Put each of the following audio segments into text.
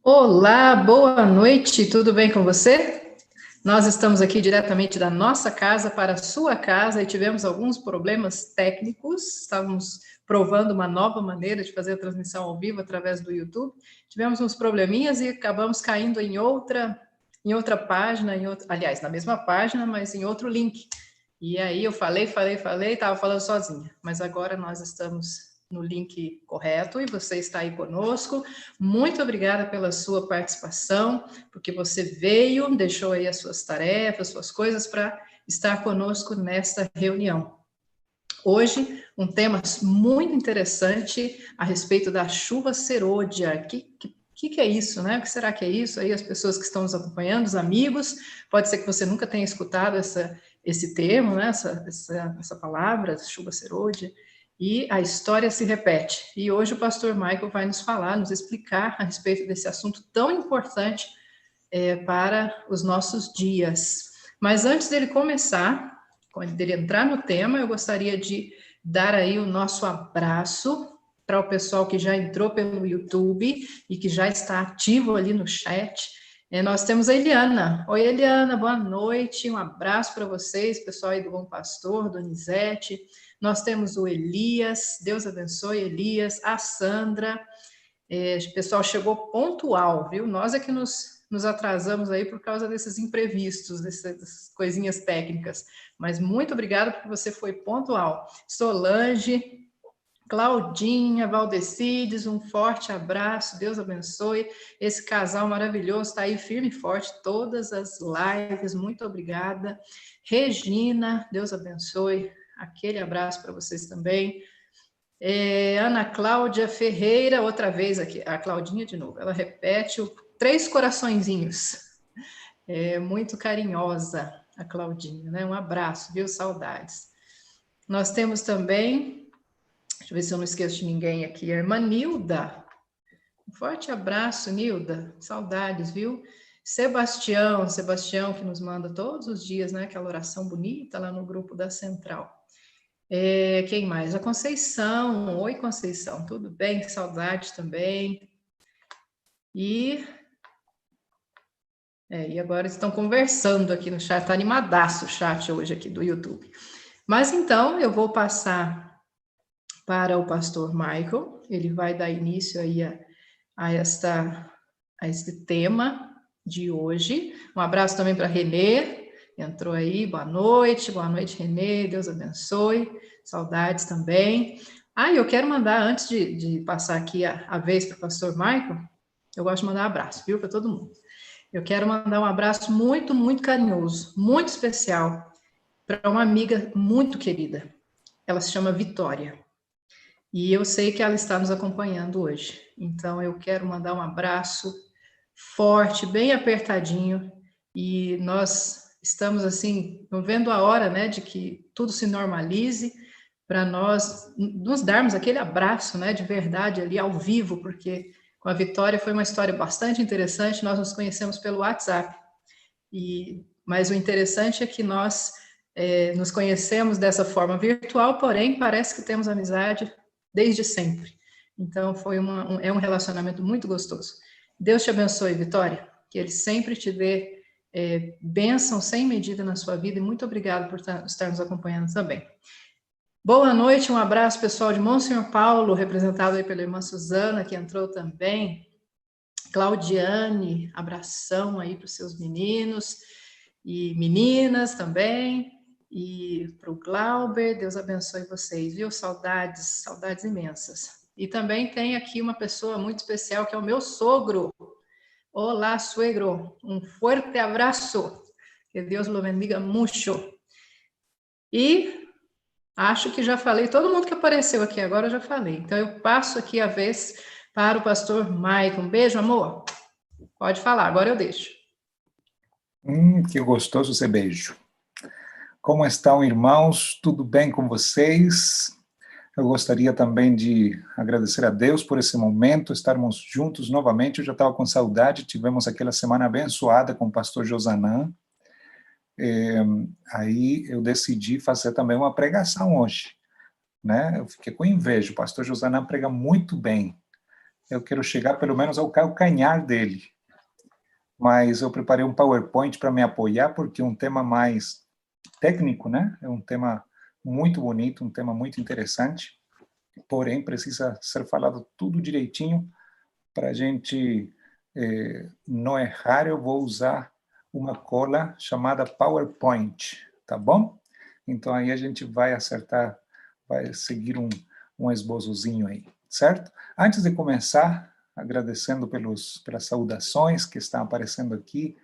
Olá, boa noite, tudo bem com você? Nós estamos aqui diretamente da nossa casa para a sua casa e tivemos alguns problemas técnicos, estávamos provando uma nova maneira de fazer a transmissão ao vivo através do YouTube. Tivemos uns probleminhas e acabamos caindo em outra página, aliás, na mesma página, mas em outro link. E aí eu falei, estava falando sozinha, mas agora nós estamos no link correto e você está aí conosco. Muito obrigada pela sua participação, porque você veio, deixou aí as suas tarefas, suas coisas para estar conosco nesta reunião. Hoje, um tema muito interessante a respeito da chuva serôdia. Que é isso, né? O que será que é isso? Aí as pessoas que estão nos acompanhando, os amigos, pode ser que você nunca tenha escutado esse termo, né? essa palavra, chuva serôdia, e a história se repete. E hoje o pastor Michael vai nos falar, nos explicar a respeito desse assunto tão importante para os nossos dias. Mas antes dele começar, quando ele entrar no tema, eu gostaria de dar aí o nosso abraço para o pessoal que já entrou pelo YouTube e que já está ativo ali no chat. Nós temos a Eliana. Oi, Eliana, boa noite. Um abraço para vocês, pessoal aí do Bom Pastor, Donizete. Nós temos o Elias, Deus abençoe, Elias, a Sandra. O pessoal chegou pontual, viu? Nós é que nos atrasamos aí por causa desses imprevistos, dessas coisinhas técnicas. Mas muito obrigada porque você foi pontual. Solange, Claudinha, Valdecides, um forte abraço, Deus abençoe. Esse casal maravilhoso está aí firme e forte, todas as lives, muito obrigada. Regina, Deus abençoe, aquele abraço para vocês também. Ana Cláudia Ferreira, outra vez aqui, a Claudinha de novo, ela repete o 3 coraçõezinhos. Muito carinhosa a Claudinha, né? Um abraço, viu? Saudades. Nós temos também, deixa eu ver se eu não esqueço de ninguém aqui, a irmã Nilda. Um forte abraço, Nilda. Saudades, viu? Sebastião que nos manda todos os dias, né? Aquela oração bonita lá no grupo da Central. Quem mais? A Conceição. Oi, Conceição, tudo bem? Saudade também. E agora estão conversando aqui no chat. Está animadaço o chat hoje aqui do YouTube. Mas então eu vou passar para o pastor Michael. Ele vai dar início aí a esse tema de hoje. Um abraço também para Renê. Entrou aí, boa noite, Renê, Deus abençoe, saudades também. Eu quero mandar, antes de passar aqui a vez para o pastor Michael, eu gosto de mandar um abraço, viu, para todo mundo. Eu quero mandar um abraço muito, muito carinhoso, muito especial, para uma amiga muito querida. Ela se chama Vitória. E eu sei que ela está nos acompanhando hoje. Então, eu quero mandar um abraço forte, bem apertadinho, e nós estamos, assim, vendo a hora, né, de que tudo se normalize, para nós nos darmos aquele abraço, né, de verdade ali ao vivo, porque com a Vitória foi uma história bastante interessante, nós nos conhecemos pelo WhatsApp, mas o interessante é que nós nos conhecemos dessa forma virtual, porém parece que temos amizade desde sempre. Então foi um relacionamento muito gostoso. Deus te abençoe, Vitória, que Ele sempre te dê bênção sem medida na sua vida, e muito obrigado por estar nos acompanhando também. Boa noite, um abraço pessoal de Monsenhor Paulo, representado aí pela irmã Suzana, que entrou também. Claudiane, abração aí para os seus meninos e meninas também. E para o Glauber, Deus abençoe vocês, viu? Saudades imensas. E também tem aqui uma pessoa muito especial, que é o meu sogro. Olá, suegro. Um forte abraço. Que Deus lo bendiga mucho. E acho que já falei, todo mundo que apareceu aqui agora eu já falei. Então eu passo aqui a vez para o pastor Michael. Um beijo, amor. Pode falar, agora eu deixo. Que gostoso esse beijo. Como estão, irmãos? Tudo bem com vocês? Eu gostaria também de agradecer a Deus por esse momento, estarmos juntos novamente. Eu já estava com saudade, tivemos aquela semana abençoada com o pastor Josanã. Aí eu decidi fazer também uma pregação hoje, né? Eu fiquei com inveja, o pastor Josanã prega muito bem. eu quero chegar pelo menos ao calcanhar dele. Mas eu preparei um PowerPoint para me apoiar, porque é um tema mais técnico, né? É um tema muito bonito, um tema muito interessante, porém precisa ser falado tudo direitinho para a gente não errar. Eu vou usar uma cola chamada PowerPoint, tá bom? Então aí a gente vai acertar, vai seguir um esboçozinho aí, certo? Antes de começar, agradecendo pelas saudações que estão aparecendo aqui,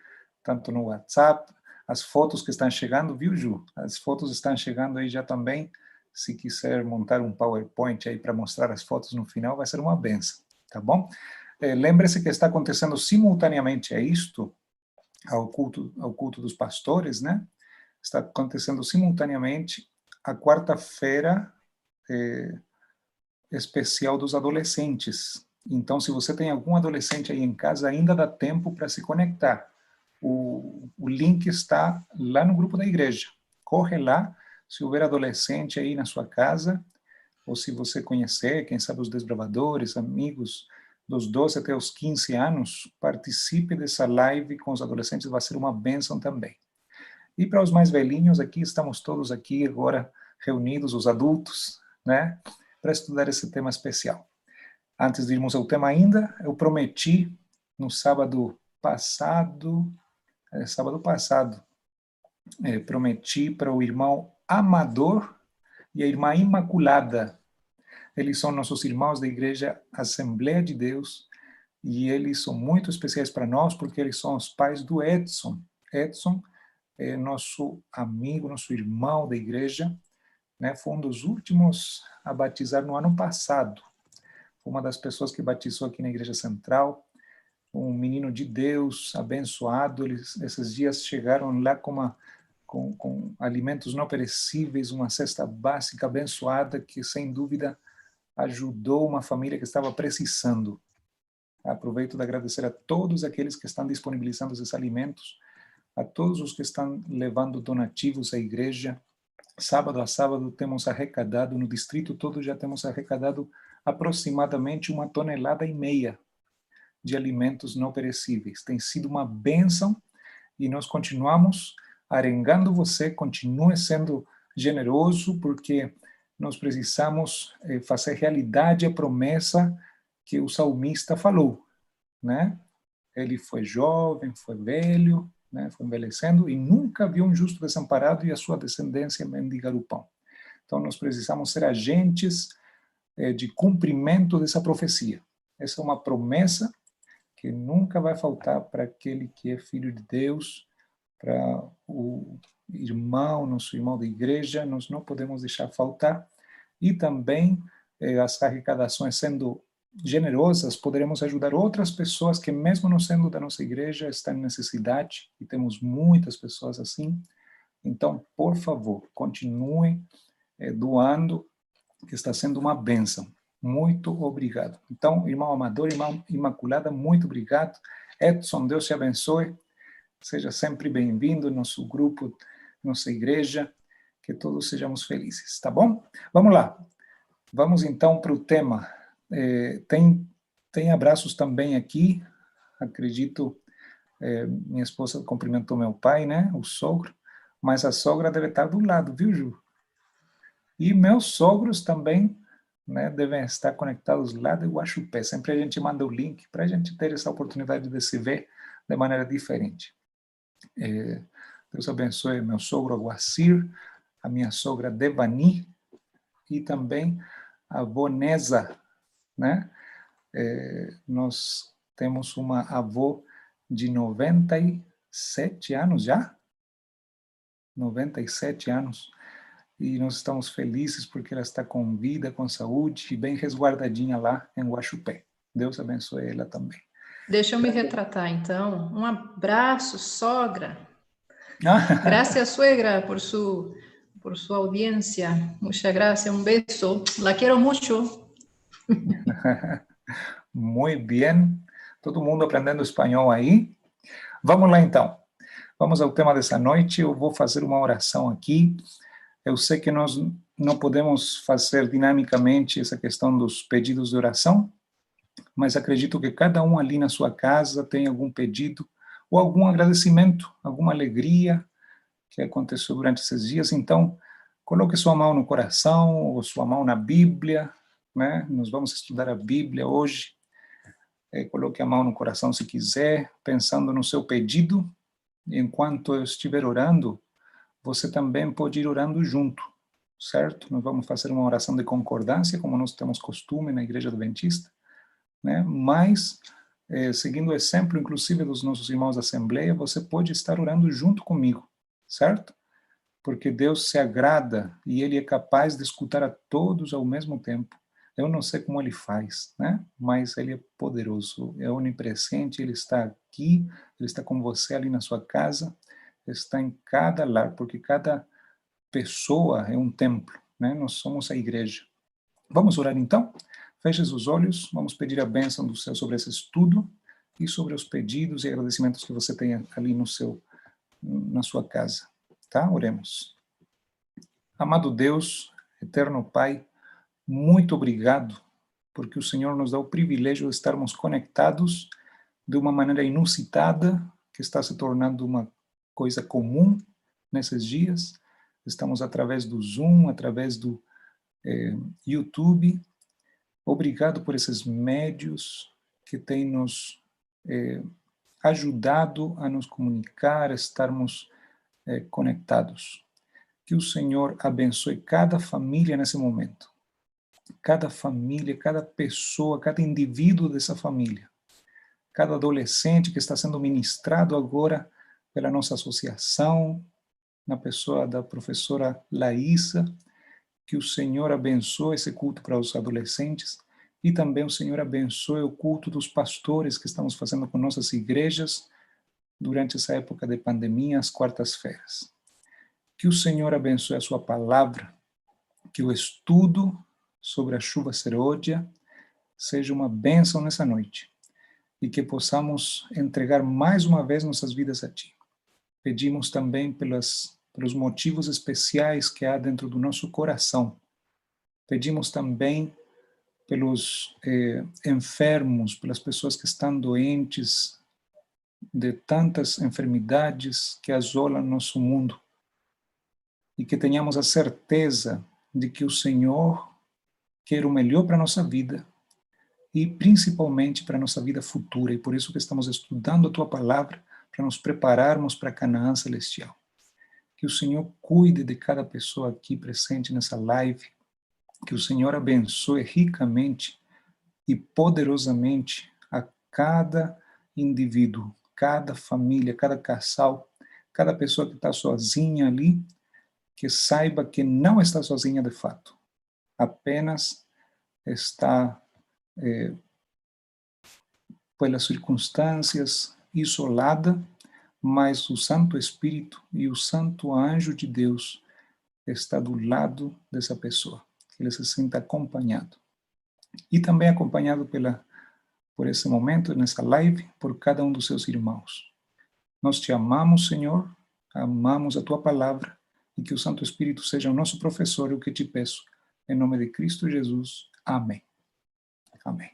tanto no WhatsApp, as fotos que estão chegando, viu, Ju? As fotos estão chegando aí já também. Se quiser montar um PowerPoint aí para mostrar as fotos no final, vai ser uma benção, tá bom? Lembre-se que está acontecendo simultaneamente a isto, ao culto dos pastores, né? Está acontecendo simultaneamente a quarta-feira especial dos adolescentes. Então, se você tem algum adolescente aí em casa, ainda dá tempo para se conectar. O link está lá no grupo da igreja. Corre lá, se houver adolescente aí na sua casa, ou se você conhecer, quem sabe os desbravadores, amigos dos 12 até os 15 anos, participe dessa live com os adolescentes, vai ser uma bênção também. E para os mais velhinhos, aqui estamos todos aqui agora reunidos, os adultos, né, para estudar esse tema especial. Antes de irmos ao tema ainda, eu prometi no sábado passado, prometi para o irmão Amador e a irmã Imaculada. Eles são nossos irmãos da Igreja Assembleia de Deus e eles são muito especiais para nós porque eles são os pais do Edson. Edson é nosso amigo, nosso irmão da igreja, né? Foi um dos últimos a batizar no ano passado. Foi uma das pessoas que batizou aqui na Igreja Central. Um menino de Deus, abençoado. Esses dias chegaram lá com alimentos não perecíveis, uma cesta básica abençoada que, sem dúvida, ajudou uma família que estava precisando. Aproveito de agradecer a todos aqueles que estão disponibilizando esses alimentos, a todos os que estão levando donativos à igreja. Sábado a sábado temos arrecadado, no distrito todo já temos arrecadado aproximadamente 1,5 toneladas de alimentos não perecíveis. Tem sido uma bênção e nós continuamos arengando você, continue sendo generoso, porque nós precisamos fazer realidade a promessa que o salmista falou, né? Ele foi jovem, foi velho, né? Foi envelhecendo e nunca viu um justo desamparado e a sua descendência mendigar o pão. Então nós precisamos ser agentes de cumprimento dessa profecia. Essa é uma promessa que nunca vai faltar para aquele que é filho de Deus, para o irmão, nosso irmão da igreja, nós não podemos deixar faltar. E também as arrecadações sendo generosas, poderemos ajudar outras pessoas que, mesmo não sendo da nossa igreja, estão em necessidade, e temos muitas pessoas assim. Então, por favor, continue doando, que está sendo uma bênção. Muito obrigado. Então, irmão Amador, irmã Imaculada, muito obrigado. Edson, Deus te abençoe. Seja sempre bem-vindo no nosso grupo, nossa igreja, que todos sejamos felizes, tá bom? Vamos lá. Vamos então para o tema. Tem abraços também aqui, acredito, minha esposa cumprimentou meu pai, né, o sogro, mas a sogra deve estar do lado, viu, Ju? E meus sogros também, né, devem estar conectados lá de Guaxupé. Sempre a gente manda o link para a gente ter essa oportunidade de se ver de maneira diferente. Deus abençoe meu sogro Aguacir, a minha sogra Devani e também a avó Neza, né? Nós temos uma avó de 97 anos já, 97 anos, e nós estamos felizes porque ela está com vida, com saúde e bem resguardadinha lá em Guaxupé. Deus abençoe ela também. Deixa eu me retratar, então. Um abraço, sogra. Gracias, suegra, por su audiencia. Muchas gracias, un beso. La quiero mucho. Muy bien. Todo mundo aprendendo espanhol aí? Vamos lá, então. Vamos ao tema dessa noite. Eu vou fazer uma oração aqui. Eu sei que nós não podemos fazer dinamicamente essa questão dos pedidos de oração, mas acredito que cada um ali na sua casa tem algum pedido ou algum agradecimento, alguma alegria que aconteceu durante esses dias. Então, coloque sua mão no coração ou sua mão na Bíblia, né? Nós vamos estudar a Bíblia hoje. Coloque a mão no coração se quiser, pensando no seu pedido. Enquanto eu estiver orando, você também pode ir orando junto, certo? Nós vamos fazer uma oração de concordância, como nós temos costume na Igreja Adventista, né? Mas, seguindo o exemplo, inclusive, dos nossos irmãos da Assembleia, você pode estar orando junto comigo, certo? Porque Deus se agrada e Ele é capaz de escutar a todos ao mesmo tempo. Eu não sei como Ele faz, né? Mas Ele é poderoso, é onipresente, Ele está aqui, Ele está com você ali na sua casa, está em cada lar, porque cada pessoa é um templo, né? Nós somos a igreja. Vamos orar então? Feche os olhos, vamos pedir a bênção do céu sobre esse estudo e sobre os pedidos e agradecimentos que você tem ali na sua casa. Tá? Oremos. Amado Deus, eterno Pai, muito obrigado, porque o Senhor nos dá o privilégio de estarmos conectados de uma maneira inusitada, que está se tornando uma coisa comum nesses dias. Estamos através do Zoom, através do YouTube. Obrigado por esses médios que têm nos ajudado a nos comunicar, a estarmos conectados. Que o Senhor abençoe cada família nesse momento. Cada família, cada pessoa, cada indivíduo dessa família. Cada adolescente que está sendo ministrado agora pela nossa associação, na pessoa da professora Laísa. Que o Senhor abençoe esse culto para os adolescentes e também o Senhor abençoe o culto dos pastores que estamos fazendo com nossas igrejas durante essa época de pandemia, às quartas-feiras. Que o Senhor abençoe a sua palavra, que o estudo sobre a chuva serôdia seja uma bênção nessa noite e que possamos entregar mais uma vez nossas vidas a Ti. Pedimos também pelos motivos especiais que há dentro do nosso coração. Pedimos também pelos enfermos, pelas pessoas que estão doentes de tantas enfermidades que assolam nosso mundo. E que tenhamos a certeza de que o Senhor quer o melhor para a nossa vida e principalmente para a nossa vida futura. E por isso que estamos estudando a Tua Palavra para nos prepararmos para Canaã Celestial. Que o Senhor cuide de cada pessoa aqui presente nessa live, que o Senhor abençoe ricamente e poderosamente a cada indivíduo, cada família, cada casal, cada pessoa que está sozinha ali, que saiba que não está sozinha de fato, apenas está, pelas circunstâncias, isolada, mas o Santo Espírito e o Santo Anjo de Deus está do lado dessa pessoa, que ele se sinta acompanhado. E também acompanhado por esse momento, nessa live, por cada um dos seus irmãos. Nós te amamos, Senhor, amamos a Tua Palavra, e que o Santo Espírito seja o nosso professor, o que te peço, em nome de Cristo Jesus. Amém. Amém.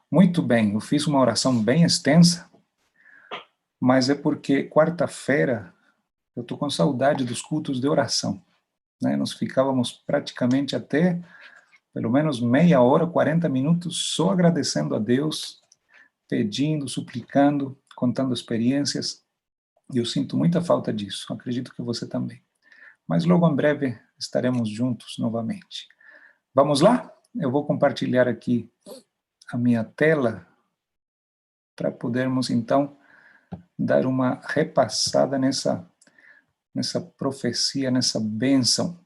Muito bem, eu fiz uma oração bem extensa, mas é porque quarta-feira eu estou com saudade dos cultos de oração, né? Nós ficávamos praticamente até pelo menos meia hora, 40 minutos, só agradecendo a Deus, pedindo, suplicando, contando experiências, e eu sinto muita falta disso, acredito que você também. Mas logo em breve estaremos juntos novamente. Vamos lá? Eu vou compartilhar aqui a minha tela para podermos então dar uma repassada nessa profecia, nessa bênção,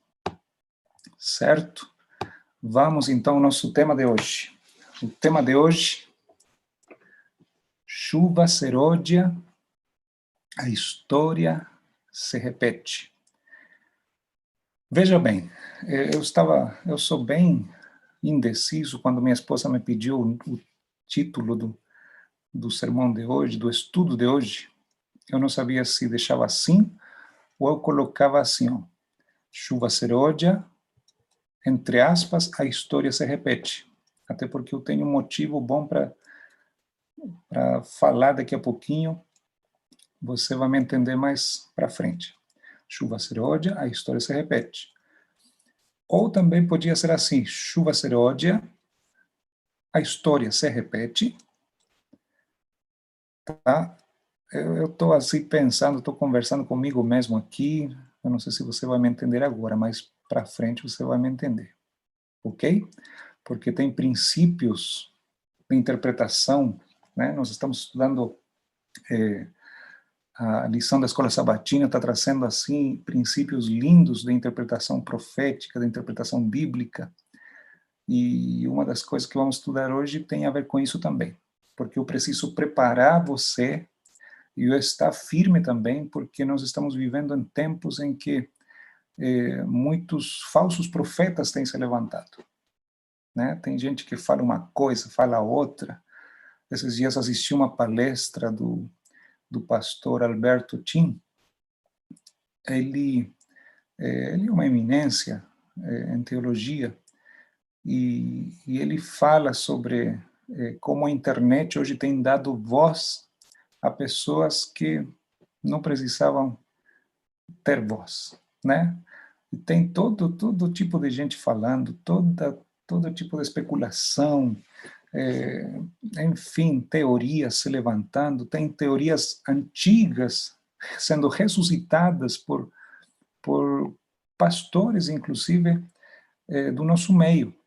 certo? Vamos então ao nosso tema de hoje. O tema de hoje, chuva serôdia, a história se repete. Veja bem, eu sou bem indeciso quando minha esposa me pediu o título do sermão de hoje, do estudo de hoje. Eu não sabia se deixava assim ou eu colocava assim, ó, chuva serôdia, entre aspas, a história se repete. até porque eu tenho um motivo bom para falar daqui a pouquinho, você vai me entender mais para frente. Chuva seródia, a história se repete. Ou também podia ser assim, chuva seródia, a história se repete, tá? Eu estou assim pensando, estou conversando comigo mesmo aqui, eu não sei se você vai me entender agora, mas para frente você vai me entender, ok? Porque tem princípios de interpretação, né? Nós estamos estudando a lição da Escola Sabatina, está trazendo assim princípios lindos de interpretação profética, de interpretação bíblica, e uma das coisas que vamos estudar hoje tem a ver com isso também, porque eu preciso preparar você e eu estar firme também, porque nós estamos vivendo em tempos em que muitos falsos profetas têm se levantado, né? Tem gente que fala uma coisa, fala outra. Esses dias assisti uma palestra do pastor Alberto Tim. Ele é uma eminência em teologia, e ele fala sobre como a internet hoje tem dado voz a pessoas que não precisavam ter voz, né? E tem todo tipo de gente falando, todo tipo de especulação, enfim, teorias se levantando, tem teorias antigas sendo ressuscitadas por pastores, inclusive, do nosso meio,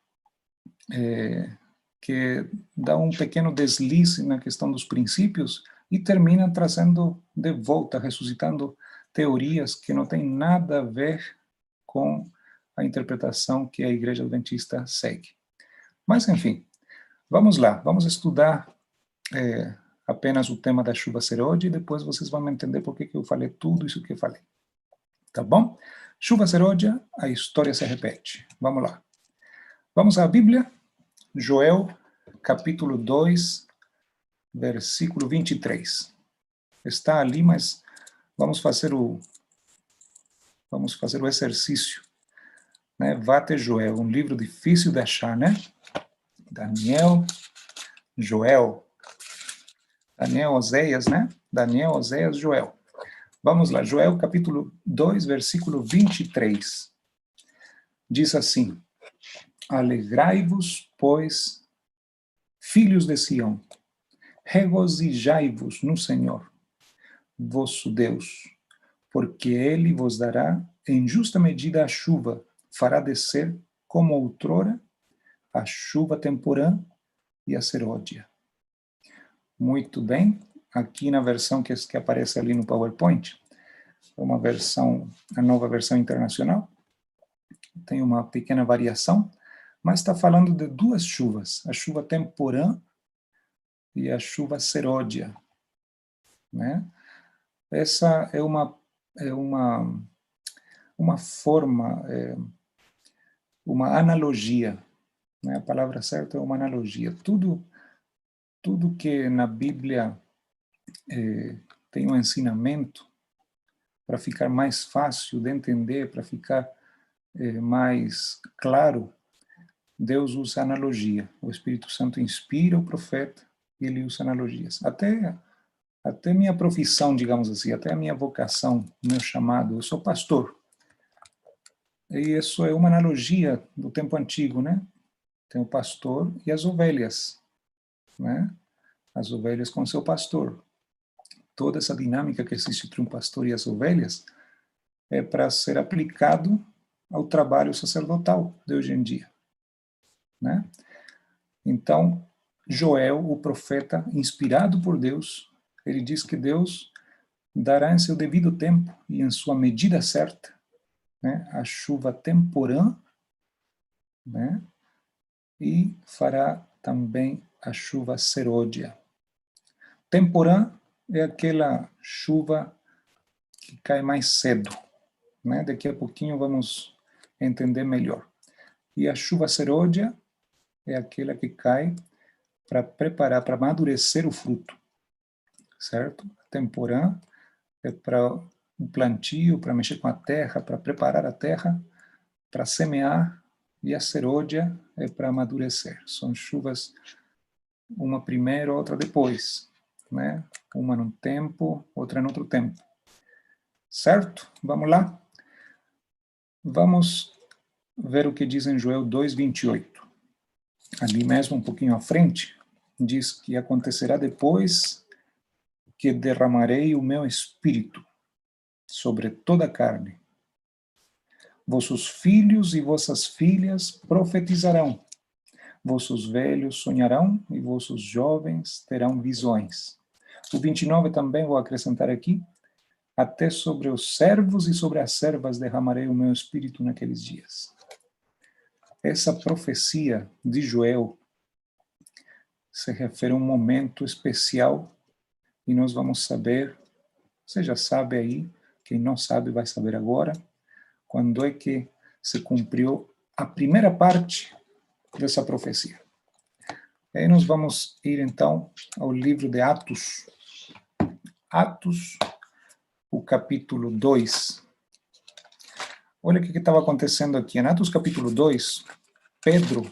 que dá um pequeno deslize na questão dos princípios e terminam trazendo de volta, ressuscitando teorias que não têm nada a ver com a interpretação que a Igreja Adventista segue. Mas, enfim, vamos lá, vamos estudar apenas o tema da chuva seródia e depois vocês vão entender por que eu falei tudo isso que eu falei. Tá bom? Chuva seródia, a história se repete. Vamos lá. Vamos à Bíblia, Joel, capítulo 2, versículo 23. Está ali, mas vamos fazer o exercício, né? Vá até Joel, um livro difícil de achar, né? Daniel, Joel, Daniel, Oséias, né? Daniel, Oséias, Joel. Vamos lá, Joel capítulo 2, versículo 23. Diz assim: Alegrai-vos, pois, filhos de Sião, regozijai-vos no Senhor, vosso Deus, porque ele vos dará em justa medida a chuva, fará descer como outrora a chuva temporã e a seródia. Muito bem, aqui na versão que aparece ali no PowerPoint, é uma versão, a nova versão internacional, tem uma pequena variação, mas está falando de duas chuvas, a chuva temporã e a chuva seródia, né? Essa é uma forma, uma analogia, né? A palavra certa é uma analogia. Tudo que na Bíblia tem um ensinamento para ficar mais fácil de entender, para ficar mais claro, Deus usa analogia. O Espírito Santo inspira o profeta e ele usa analogias. Até minha profissão, digamos assim, até a minha vocação, meu chamado, eu sou pastor. E isso é uma analogia do tempo antigo, né? Tem o pastor e as ovelhas, né? As ovelhas com seu pastor. Toda essa dinâmica que existe entre um pastor e as ovelhas é para ser aplicado ao trabalho sacerdotal de hoje em dia, né? Então, Joel, o profeta, inspirado por Deus, ele diz que Deus dará em seu devido tempo e em sua medida certa, né, a chuva temporã, né, e fará também a chuva seródia. Temporã é aquela chuva que cai mais cedo, né? Daqui a pouquinho vamos entender melhor. E a chuva seródia é aquela que cai para preparar, para amadurecer o fruto, certo? A temporã é para o plantio, para mexer com a terra, para preparar a terra, para semear e a serôdia é para amadurecer. São chuvas, uma primeiro, outra depois, né? Uma num tempo, outra em outro tempo. Certo? Vamos lá? Vamos ver o que diz em Joel 2:28. Ali mesmo, um pouquinho à frente, diz que acontecerá depois que derramarei o meu espírito sobre toda a carne. Vossos filhos e vossas filhas profetizarão. Vossos velhos sonharão e vossos jovens terão visões. O 29 também vou acrescentar aqui. Até sobre os servos e sobre as servas derramarei o meu espírito naqueles dias. Essa profecia de Joel se refere a um momento especial e nós vamos saber, você já sabe aí, quem não sabe vai saber agora, quando é que se cumpriu a primeira parte dessa profecia. Aí nós vamos ir então ao livro de Atos. Atos, o capítulo 2. Olha o que estava acontecendo aqui. Em Atos capítulo 2, Pedro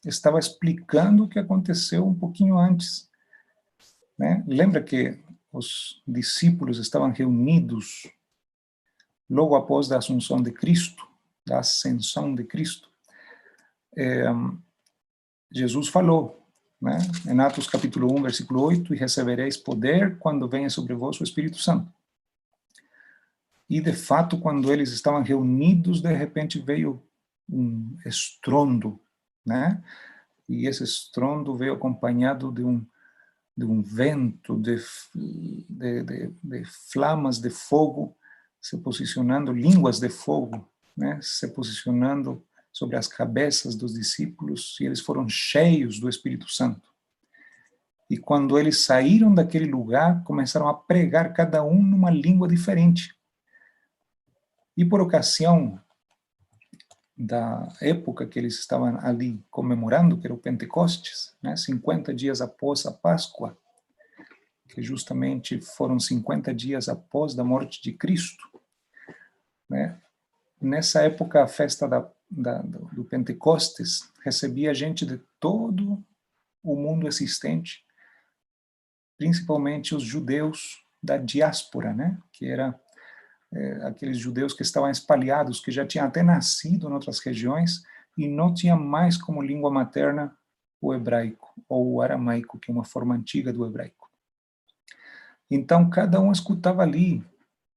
estava explicando o que aconteceu um pouquinho antes, né? Lembra que os discípulos estavam reunidos logo após a assunção de Cristo, da ascensão de Cristo. Jesus falou, né? Em Atos capítulo 1, versículo 8, e recebereis poder quando venha sobre vós o Espírito Santo. E, de fato, quando eles estavam reunidos, de repente veio um estrondo, né? E esse estrondo veio acompanhado de um vento, de flamas de fogo se posicionando, línguas de fogo, né? Se posicionando sobre as cabeças dos discípulos, e eles foram cheios do Espírito Santo. E quando eles saíram daquele lugar, começaram a pregar cada um numa língua diferente. E por ocasião da época que eles estavam ali comemorando, que era o Pentecostes, né, 50 dias após a Páscoa, que justamente foram 50 dias após a morte de Cristo, né, nessa época a festa do Pentecostes recebia gente de todo o mundo existente, principalmente os judeus da diáspora, né, que era aqueles judeus que estavam espalhados, que já tinham até nascido em outras regiões e não tinham mais como língua materna o hebraico, ou o aramaico, que é uma forma antiga do hebraico. Então, cada um escutava ali,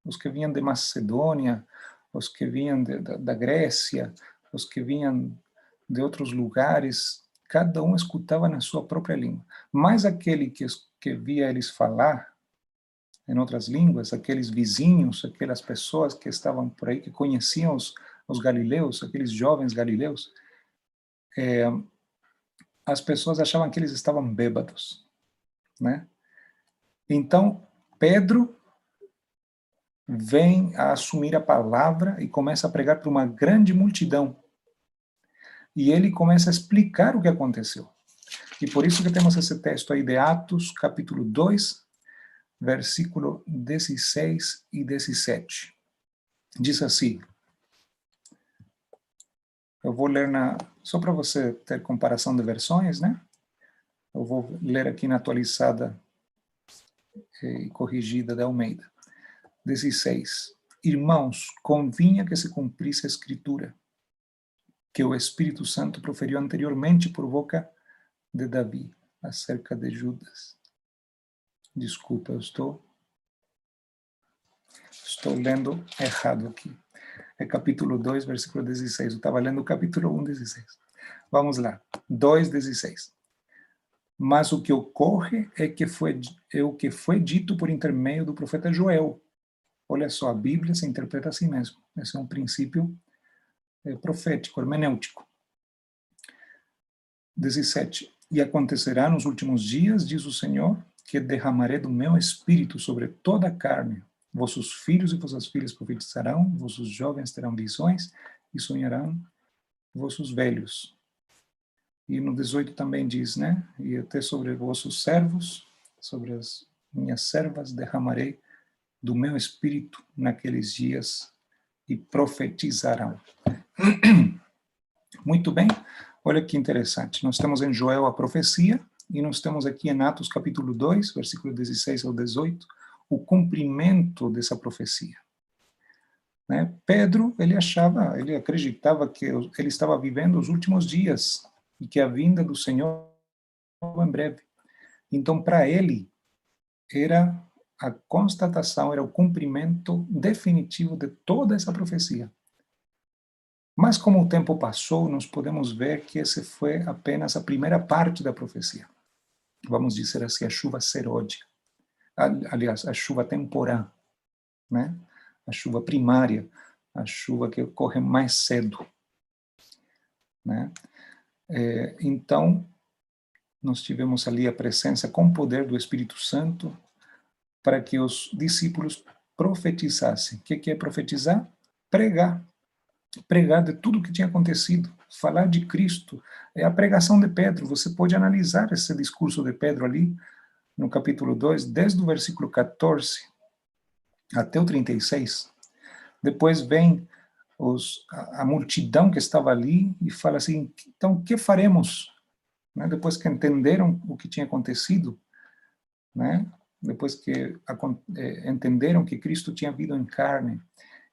os que vinham de Macedônia, os que vinham da Grécia, os que vinham de outros lugares, cada um escutava na sua própria língua. Mas aquele que via eles falar em outras línguas, aqueles vizinhos, aquelas pessoas que estavam por aí, que conheciam os galileus, aqueles jovens galileus, as pessoas achavam que eles estavam bêbados, né? Então, Pedro vem a assumir a palavra e começa a pregar para uma grande multidão. E ele começa a explicar o que aconteceu. E por isso que temos esse texto aí de Atos, capítulo 2, versículo 16 e 17. Diz assim, eu vou ler só para você ter comparação de versões, né? Eu vou ler aqui na atualizada e corrigida da Almeida. 16. Irmãos, convinha que se cumprisse a Escritura, que o Espírito Santo proferiu anteriormente por boca de Davi, acerca de Judas. Desculpa, eu estou lendo errado aqui. É capítulo 2, versículo 16. Eu estava lendo o capítulo 1, 16. Vamos lá. 2, 16. Mas o que ocorre é o que foi dito por intermédio do profeta Joel. Olha só, a Bíblia se interpreta assim mesmo. Esse é um princípio profético, hermenêutico. 17. E acontecerá nos últimos dias, diz o Senhor, que derramarei do meu espírito sobre toda a carne. Vossos filhos e vossas filhas profetizarão, vossos jovens terão visões e sonharão vossos velhos. E no 18 também diz, né? E até sobre vossos servos, sobre as minhas servas, derramarei do meu espírito naqueles dias e profetizarão. Muito bem, olha que interessante. Nós temos em Joel a profecia, e nós temos aqui em Atos capítulo 2, versículo 16 ao 18, o cumprimento dessa profecia. Né? Pedro, ele acreditava que ele estava vivendo os últimos dias, e que a vinda do Senhor em breve. Então, para ele, era a constatação, era o cumprimento definitivo de toda essa profecia. Mas como o tempo passou, nós podemos ver que essa foi apenas a primeira parte da profecia. Vamos dizer assim, a chuva seródia. Aliás, a chuva temporã, né? A chuva primária, a chuva que ocorre mais cedo, né? Então, nós tivemos ali a presença com o poder do Espírito Santo para que os discípulos profetizassem. O que é profetizar? Pregar. Pregar de tudo o que tinha acontecido, falar de Cristo. É a pregação de Pedro. Você pode analisar esse discurso de Pedro ali, no capítulo 2, desde o versículo 14 até o 36. Depois vem a multidão que estava ali e fala assim, então, o que faremos? Né? Depois que entenderam o que tinha acontecido, né? Depois que entenderam que Cristo tinha vindo em carne,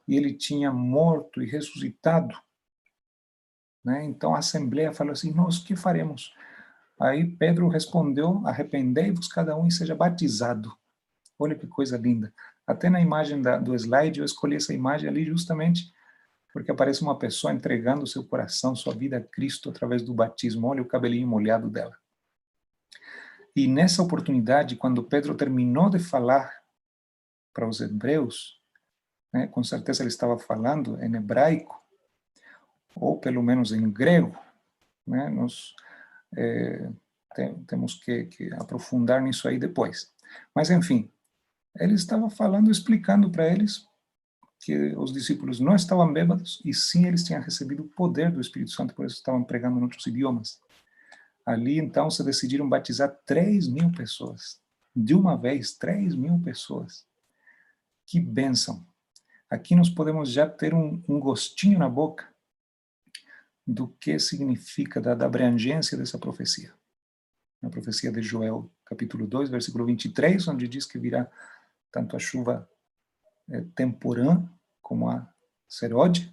e ele tinha morto e ressuscitado, né? Então a assembleia falou assim, nós o que faremos? Aí Pedro respondeu, arrependei-vos cada um e seja batizado. Olha que coisa linda. Até na imagem do slide, eu escolhi essa imagem ali justamente porque aparece uma pessoa entregando seu coração, sua vida a Cristo através do batismo. Olha o cabelinho molhado dela. E nessa oportunidade, quando Pedro terminou de falar para os hebreus, né, com certeza ele estava falando em hebraico, ou pelo menos em grego, né, nós temos que aprofundar nisso aí depois. Mas, enfim, ele estava falando, explicando para eles que os discípulos não estavam bêbados, e sim eles tinham recebido o poder do Espírito Santo, por isso estavam pregando em outros idiomas. Ali, então, se decidiram batizar 3.000 pessoas. De uma vez, 3.000 pessoas. Que bênção! Aqui nós podemos já ter um gostinho na boca do que significa, da abrangência dessa profecia. Na profecia de Joel, capítulo 2, versículo 23, onde diz que virá tanto a chuva temporã como a seródia.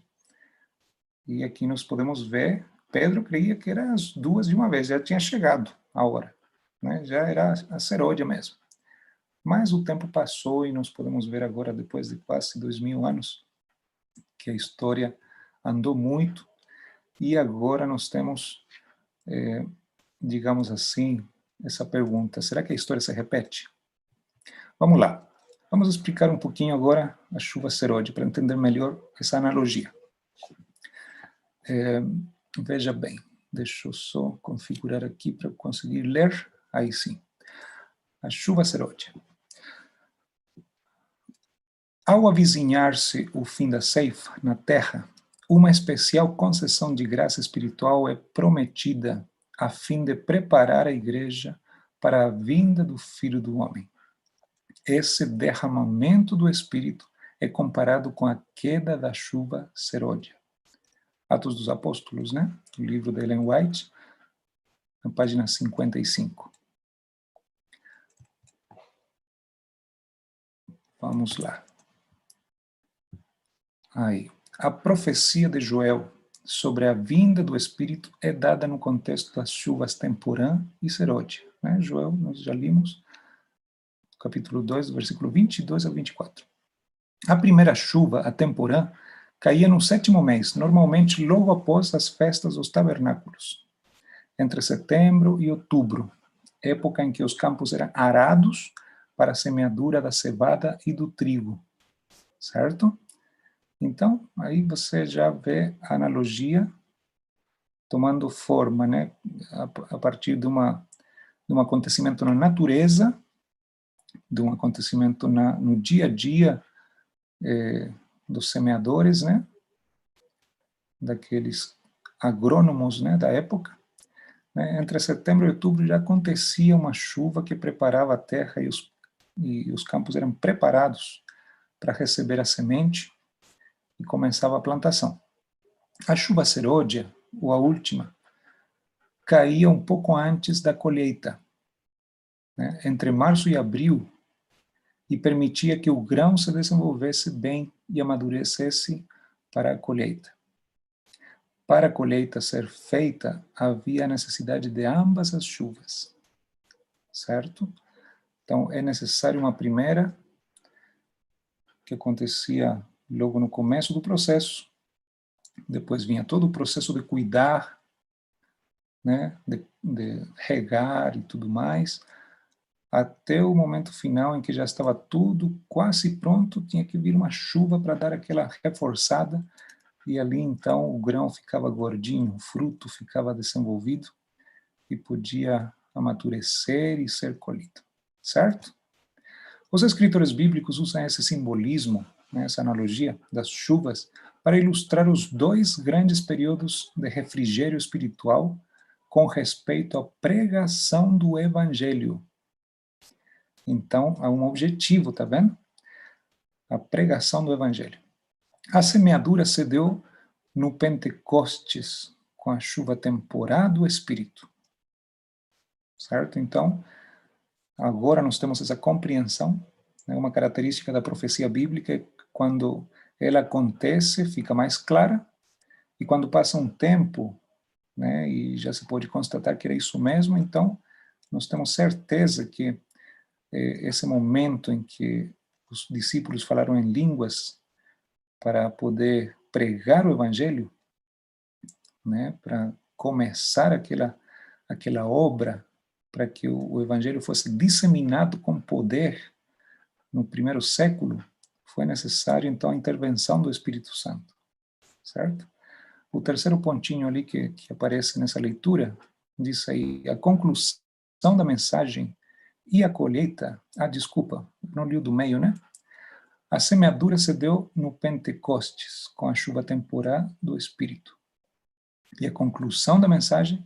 E aqui nós podemos ver, Pedro creia que eram as duas de uma vez, já tinha chegado a hora, né? Já era a seródia mesmo. Mas o tempo passou e nós podemos ver agora, depois de quase 2000 anos, que a história andou muito, e agora nós temos, digamos assim, essa pergunta, será que a história se repete? Vamos lá, vamos explicar um pouquinho agora a chuva seródia, para entender melhor essa analogia. Veja bem, deixa eu só configurar aqui para conseguir ler, aí sim. A chuva seródia. Ao avizinhar-se o fim da ceifa na terra, uma especial concessão de graça espiritual é prometida a fim de preparar a igreja para a vinda do Filho do Homem. Esse derramamento do Espírito é comparado com a queda da chuva seródia. Atos dos Apóstolos, né? O livro de Ellen White, na página 55. Vamos lá. Aí. A profecia de Joel sobre a vinda do Espírito é dada no contexto das chuvas temporã e seródia. Né? Joel, nós já limos, capítulo 2, do versículo 22 ao 24. A primeira chuva, a temporã, caía no 7º mês, normalmente logo após as festas dos tabernáculos, entre setembro e outubro, época em que os campos eram arados para a semeadura da cevada e do trigo, certo? Então, aí você já vê a analogia tomando forma, né, a partir de um acontecimento na natureza, de um acontecimento no dia a dia dos semeadores, né, daqueles agrônomos, né, da época. Né, entre setembro e outubro já acontecia uma chuva que preparava a terra e os campos eram preparados para receber a semente e começava a plantação. A chuva seródia, ou a última, caía um pouco antes da colheita, né, entre março e abril, e permitia que o grão se desenvolvesse bem e amadurecesse para a colheita. Para a colheita ser feita, havia a necessidade de ambas as chuvas, certo? Então, é necessário uma primeira, que acontecia logo no começo do processo, depois vinha todo o processo de cuidar, né, de regar e tudo mais, até o momento final em que já estava tudo quase pronto, tinha que vir uma chuva para dar aquela reforçada, e ali então o grão ficava gordinho, o fruto ficava desenvolvido e podia amadurecer e ser colhido, certo? Os escritores bíblicos usam esse simbolismo, né, essa analogia das chuvas, para ilustrar os dois grandes períodos de refrigério espiritual com respeito à pregação do Evangelho. Então, há um objetivo, tá vendo? A pregação do Evangelho. A semeadura se deu no Pentecostes, com a chuva temporã do Espírito. Certo? Então, agora nós temos essa compreensão, né? Uma característica da profecia bíblica é que quando ela acontece, fica mais clara, e quando passa um tempo, né, e já se pode constatar que era isso mesmo, então nós temos certeza que esse momento em que os discípulos falaram em línguas para poder pregar o Evangelho, né, para começar aquela obra, para que o Evangelho fosse disseminado com poder no primeiro século, foi necessário, então, a intervenção do Espírito Santo, certo? O terceiro pontinho ali que aparece nessa leitura, diz aí, a conclusão da mensagem e a colheita, desculpa, não li o do meio, né? A semeadura se deu no Pentecostes, com a chuva temporã do Espírito. E a conclusão da mensagem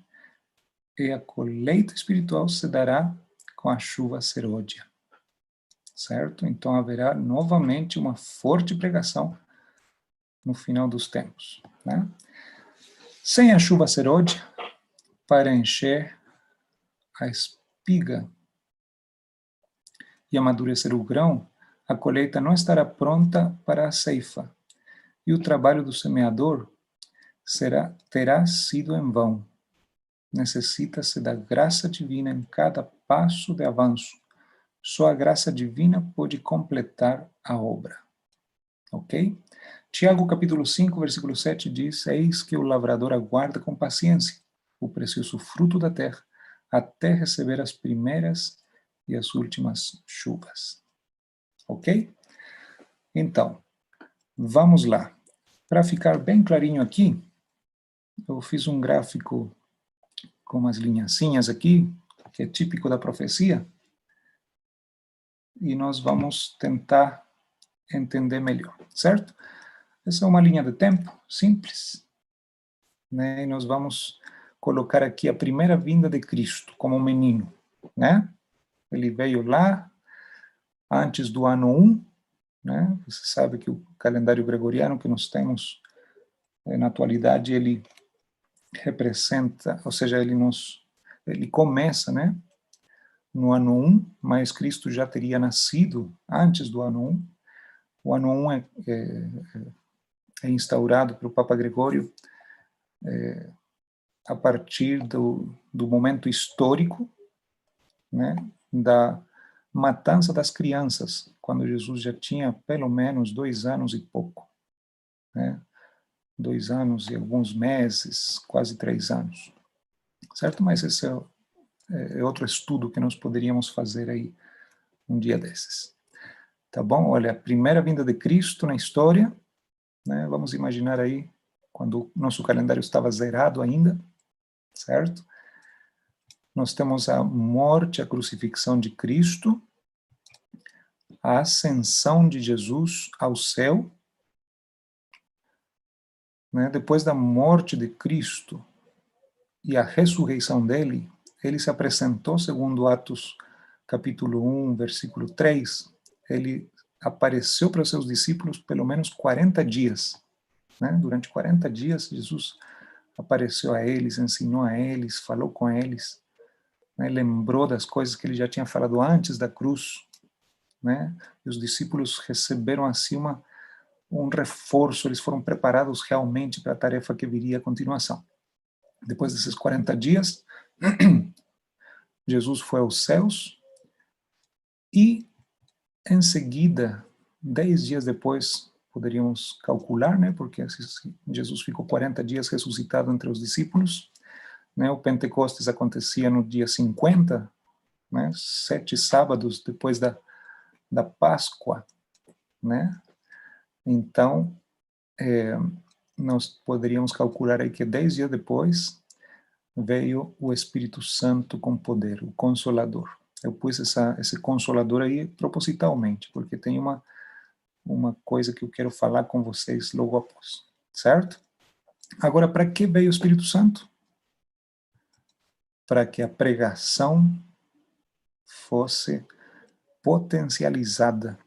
e a colheita espiritual se dará com a chuva serôdia. Certo? Então haverá novamente uma forte pregação no final dos tempos, né? Sem a chuva serôdia, para encher a espiga e amadurecer o grão, a colheita não estará pronta para a ceifa, e o trabalho do semeador terá sido em vão. Necessita-se da graça divina em cada passo de avanço. Só a graça divina pode completar a obra. Ok? Tiago capítulo 5, versículo 7 diz: Eis que o lavrador aguarda com paciência o precioso fruto da terra, até receber as primeiras e as últimas chuvas. Ok? Então, vamos lá. Para ficar bem clarinho aqui, eu fiz um gráfico com umas linhacinhas aqui, que é típico da profecia, e nós vamos tentar entender melhor, certo? Essa é uma linha de tempo simples, né? E nós vamos colocar aqui a primeira vinda de Cristo como um menino, né? Ele veio lá antes do ano 1, né? Você sabe que o calendário gregoriano que nós temos na atualidade, ele representa, ou seja, ele começa, né, no ano 1, mas Cristo já teria nascido antes do ano 1. O ano 1 é instaurado pelo Papa Gregório a partir do momento histórico, né, da matança das crianças, quando Jesus já tinha pelo menos 2 anos e pouco, né, 2 anos e alguns meses, quase 3 anos, certo? Mas esse é outro estudo que nós poderíamos fazer aí um dia desses. Tá bom? Olha, a primeira vinda de Cristo na história, né? Vamos imaginar aí, quando o nosso calendário estava zerado ainda, certo? Nós temos a morte, a crucifixão de Cristo, a ascensão de Jesus ao céu, né? Depois da morte de Cristo e a ressurreição dele, ele se apresentou, segundo Atos capítulo 1, versículo 3, ele apareceu para os seus discípulos pelo menos 40 dias. Né? Durante 40 dias, Jesus apareceu a eles, ensinou a eles, falou com eles, né? Lembrou das coisas que ele já tinha falado antes da cruz, né? E os discípulos receberam assim um reforço, eles foram preparados realmente para a tarefa que viria a continuação. Depois desses 40 dias, Jesus foi aos céus e, em seguida, 10 dias depois, poderíamos calcular, né, porque Jesus ficou 40 dias ressuscitado entre os discípulos, né, o Pentecostes acontecia no dia 50, né, 7 sábados depois da Páscoa, né, então, nós poderíamos calcular aí que 10 dias depois veio o Espírito Santo com poder, o Consolador. Eu pus esse Consolador aí propositalmente, porque tem uma coisa que eu quero falar com vocês logo após, certo? Agora, para que veio o Espírito Santo? Para que a pregação fosse potencializada,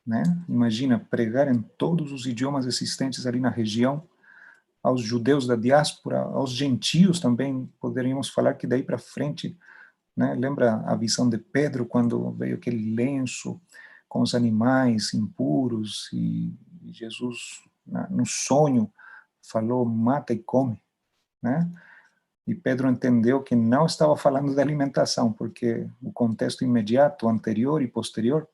né? Imagina, pregar em todos os idiomas existentes ali na região, aos judeus da diáspora, aos gentios também, poderíamos falar que daí para frente, né? Lembra a visão de Pedro, quando veio aquele lenço com os animais impuros, e Jesus, no sonho, falou, mata e come, né? E Pedro entendeu que não estava falando de alimentação, porque o contexto imediato, anterior e posterior,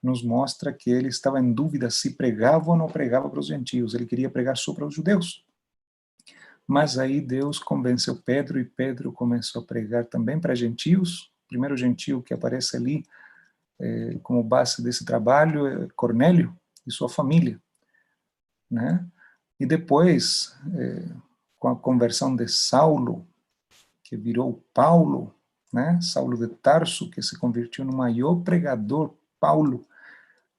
nos mostra que ele estava em dúvida se pregava ou não pregava para os gentios. Ele queria pregar só para os judeus. Mas aí Deus convenceu Pedro, e Pedro começou a pregar também para gentios. O primeiro gentio que aparece ali como base desse trabalho é Cornélio e sua família, né? E depois, com a conversão de Saulo, que virou Paulo, né? Saulo de Tarso, que se convertiu no maior pregador, Paulo,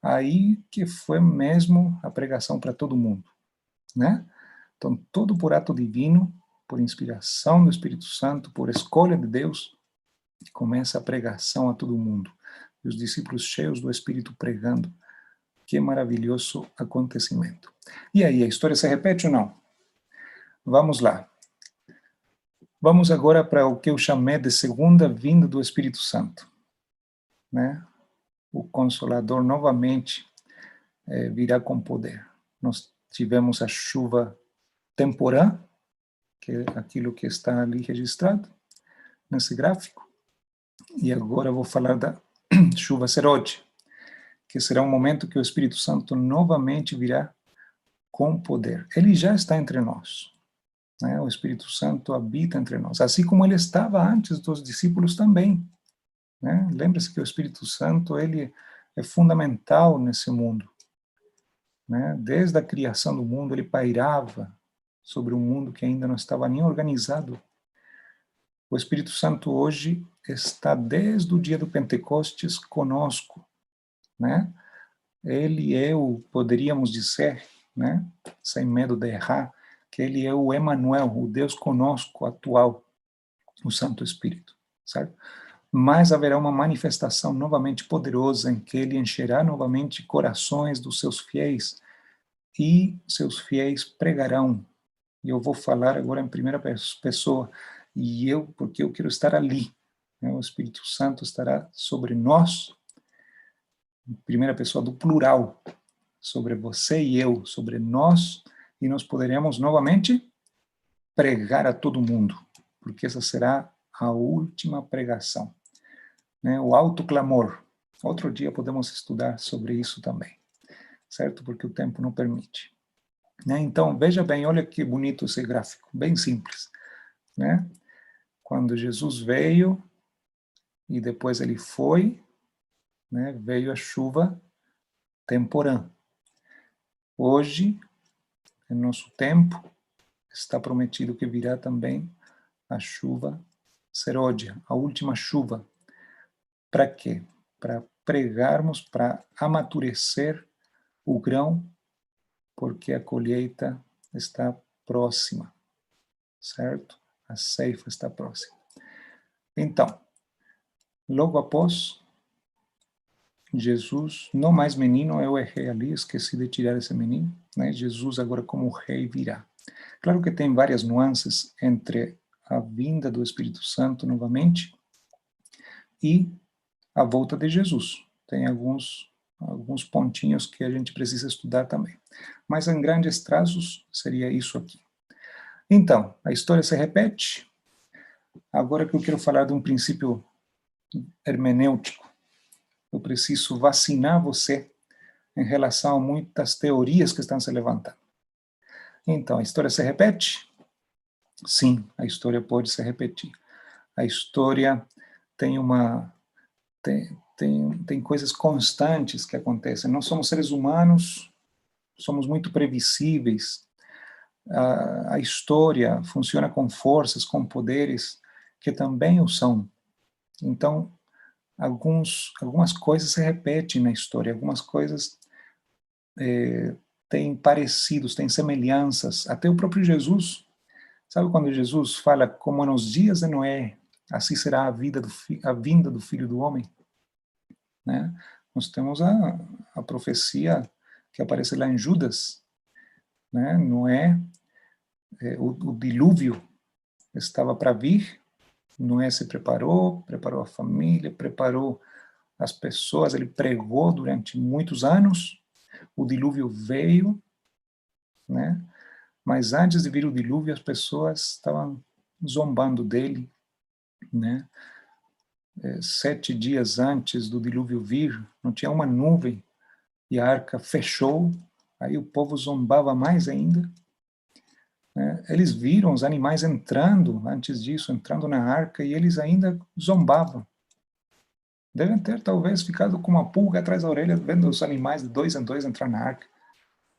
aí que foi mesmo a pregação para todo mundo, né? Então, tudo por ato divino, por inspiração do Espírito Santo, por escolha de Deus, começa a pregação a todo mundo. E os discípulos cheios do Espírito pregando. Que maravilhoso acontecimento. E aí, a história se repete ou não? Vamos lá. Vamos agora para o que eu chamei de segunda vinda do Espírito Santo, né? O Consolador novamente virá com poder. Nós tivemos a chuva temporã, que é aquilo que está ali registrado nesse gráfico, e agora vou falar da chuva serode, que será um momento que o Espírito Santo novamente virá com poder. Ele já está entre nós, né? O Espírito Santo habita entre nós, assim como ele estava antes dos discípulos também, né? Lembre-se que o Espírito Santo, ele é fundamental nesse mundo, né? Desde a criação do mundo, ele pairava sobre um mundo que ainda não estava nem organizado. O Espírito Santo hoje está desde o dia do Pentecostes conosco, né? Ele é poderíamos dizer, né, sem medo de errar, que ele é o Emmanuel, o Deus conosco atual, o Santo Espírito, certo? Mas haverá uma manifestação novamente poderosa em que ele encherá novamente corações dos seus fiéis, e seus fiéis pregarão. E eu vou falar agora em primeira pessoa, porque eu quero estar ali, né? O Espírito Santo estará sobre nós, em primeira pessoa do plural, sobre você e eu, sobre nós, e nós poderemos novamente pregar a todo mundo, porque essa será a última pregação, né? O alto clamor. Outro dia podemos estudar sobre isso também, certo? Porque o tempo não permite, né? Então, veja bem, olha que bonito esse gráfico, bem simples, né? Quando Jesus veio e depois ele foi, né? Veio a chuva temporã. Hoje, em nosso tempo, está prometido que virá também a chuva seródia, a última chuva. Para quê? Para pregarmos, para amadurecer o grão, porque a colheita está próxima, certo? A ceifa está próxima. Então, logo após, Jesus, não mais menino, eu errei ali, esqueci de tirar esse menino, né? Jesus agora como rei virá. Claro que tem várias nuances entre a vinda do Espírito Santo novamente e a volta de Jesus. Tem alguns pontinhos que a gente precisa estudar também. Mas, em grandes traços, seria isso aqui. Então, a história se repete. Agora que eu quero falar de um princípio hermenêutico, eu preciso vacinar você em relação a muitas teorias que estão se levantando. Então, a história se repete? Sim, a história pode se repetir. A história tem tem coisas constantes que acontecem. Nós somos seres humanos, somos muito previsíveis. A história funciona com forças, com poderes que também o são. Então, algumas coisas se repetem na história, algumas coisas têm parecidos, têm semelhanças. Até o próprio Jesus, sabe quando Jesus fala, como nos dias de Noé, assim será a vinda do Filho do Homem? Né? Nós temos a profecia que aparece lá em Judas, né? Noé, o dilúvio estava para vir, Noé se preparou a família, preparou as pessoas, ele pregou durante muitos anos, o dilúvio veio, né? Mas antes de vir o dilúvio, as pessoas estavam zombando dele, né? 7 dias antes do dilúvio vir, não tinha uma nuvem, e a arca fechou, aí o povo zombava mais ainda. Né? Eles viram os animais entrando, antes disso, entrando na arca, e eles ainda zombavam. Devem ter, talvez, ficado com uma pulga atrás da orelha, vendo os animais de 2 em 2 entrar na arca.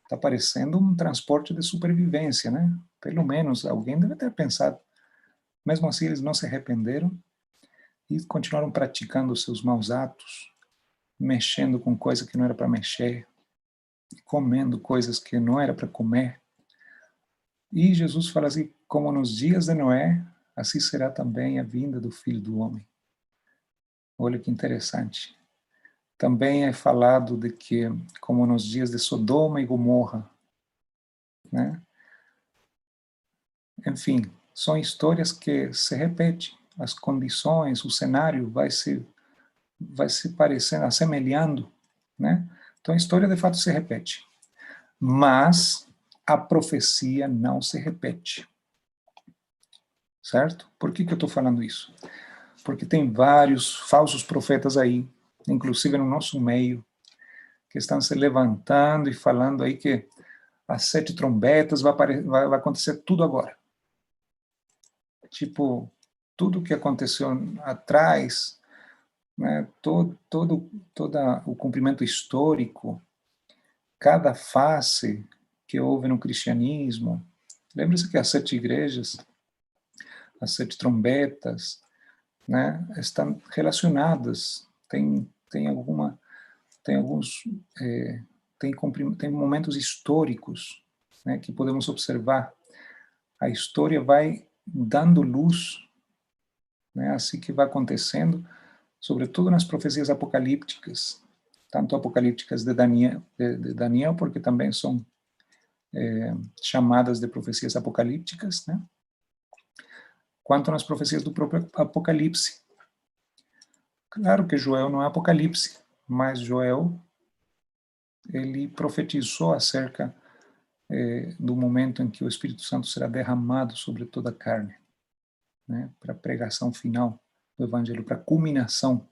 Está parecendo um transporte de supervivência, né? Pelo menos alguém deve ter pensado. Mesmo assim, eles não se arrependeram e continuaram praticando os seus maus atos, mexendo com coisa que não era para mexer, comendo coisas que não era para comer. E Jesus fala assim, como nos dias de Noé, assim será também a vinda do Filho do Homem. Olha que interessante. Também é falado de que, como nos dias de Sodoma e Gomorra, né? Enfim, são histórias que se repetem. As condições, o cenário vai se parecendo, assemelhando, né? Então a história de fato se repete. Mas a profecia não se repete. Certo? Por que eu estou falando isso? Porque tem vários falsos profetas aí, inclusive no nosso meio, que estão se levantando e falando aí que as 7 trombetas vai acontecer tudo agora. Tipo, tudo que aconteceu atrás, né, todo o cumprimento histórico, cada face que houve no cristianismo. Lembre-se que as 7 igrejas, as 7 trombetas, né, estão relacionadas. Tem alguns tem momentos históricos, né, que podemos observar. A história vai dando luz, né, assim que vai acontecendo, sobretudo nas profecias apocalípticas, tanto apocalípticas de Daniel, porque também são chamadas de profecias apocalípticas, né, quanto nas profecias do próprio Apocalipse. Claro que Joel não é Apocalipse, mas Joel, ele profetizou acerca do momento em que o Espírito Santo será derramado sobre toda a carne, né, para a pregação final do Evangelho, para a culminação,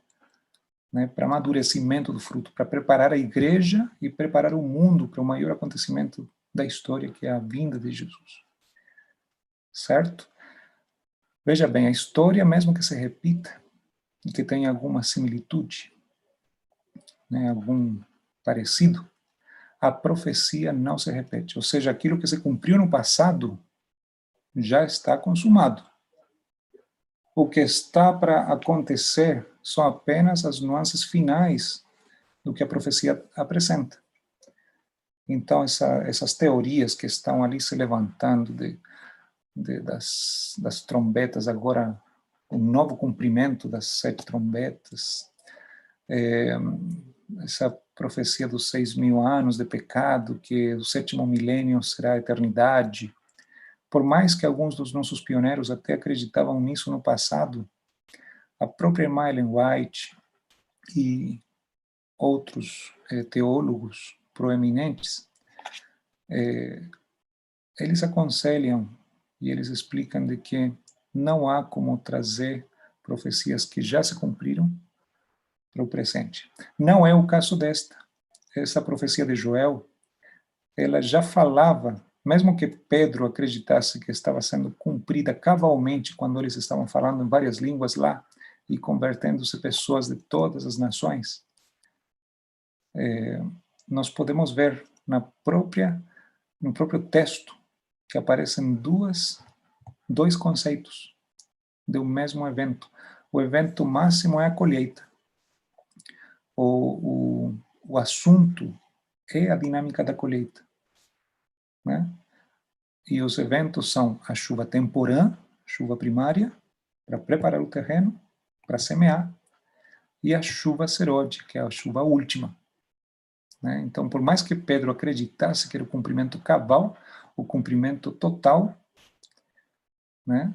né, para amadurecimento do fruto, para preparar a igreja e preparar o mundo para o maior acontecimento da história, que é a vinda de Jesus. Certo? Veja bem, a história, mesmo que se repita, e que tenha alguma similitude, né, algum parecido, a profecia não se repete. Ou seja, aquilo que se cumpriu no passado já está consumado. O que está para acontecer são apenas as nuances finais do que a profecia apresenta. Então, essas teorias que estão ali se levantando das trombetas, agora o novo cumprimento das 7 trombetas, essa profecia dos 6.000 anos de pecado, que o 7º milênio será a eternidade, por mais que alguns dos nossos pioneiros até acreditavam nisso no passado, a própria Ellen White e outros teólogos proeminentes, eles aconselham e eles explicam de que não há como trazer profecias que já se cumpriram para o presente. Não é o caso desta. Essa profecia de Joel, ela já falava, mesmo que Pedro acreditasse que estava sendo cumprida cabalmente quando eles estavam falando em várias línguas lá e convertendo-se pessoas de todas as nações, nós podemos ver no próprio texto que aparecem dois conceitos do mesmo evento. O evento máximo é a colheita. O assunto é a dinâmica da colheita, né? E os eventos são a chuva temporã, chuva primária, para preparar o terreno, para semear, e a chuva serode, que é a chuva última, né? Então, por mais que Pedro acreditasse que era o cumprimento cabal, o cumprimento total, né?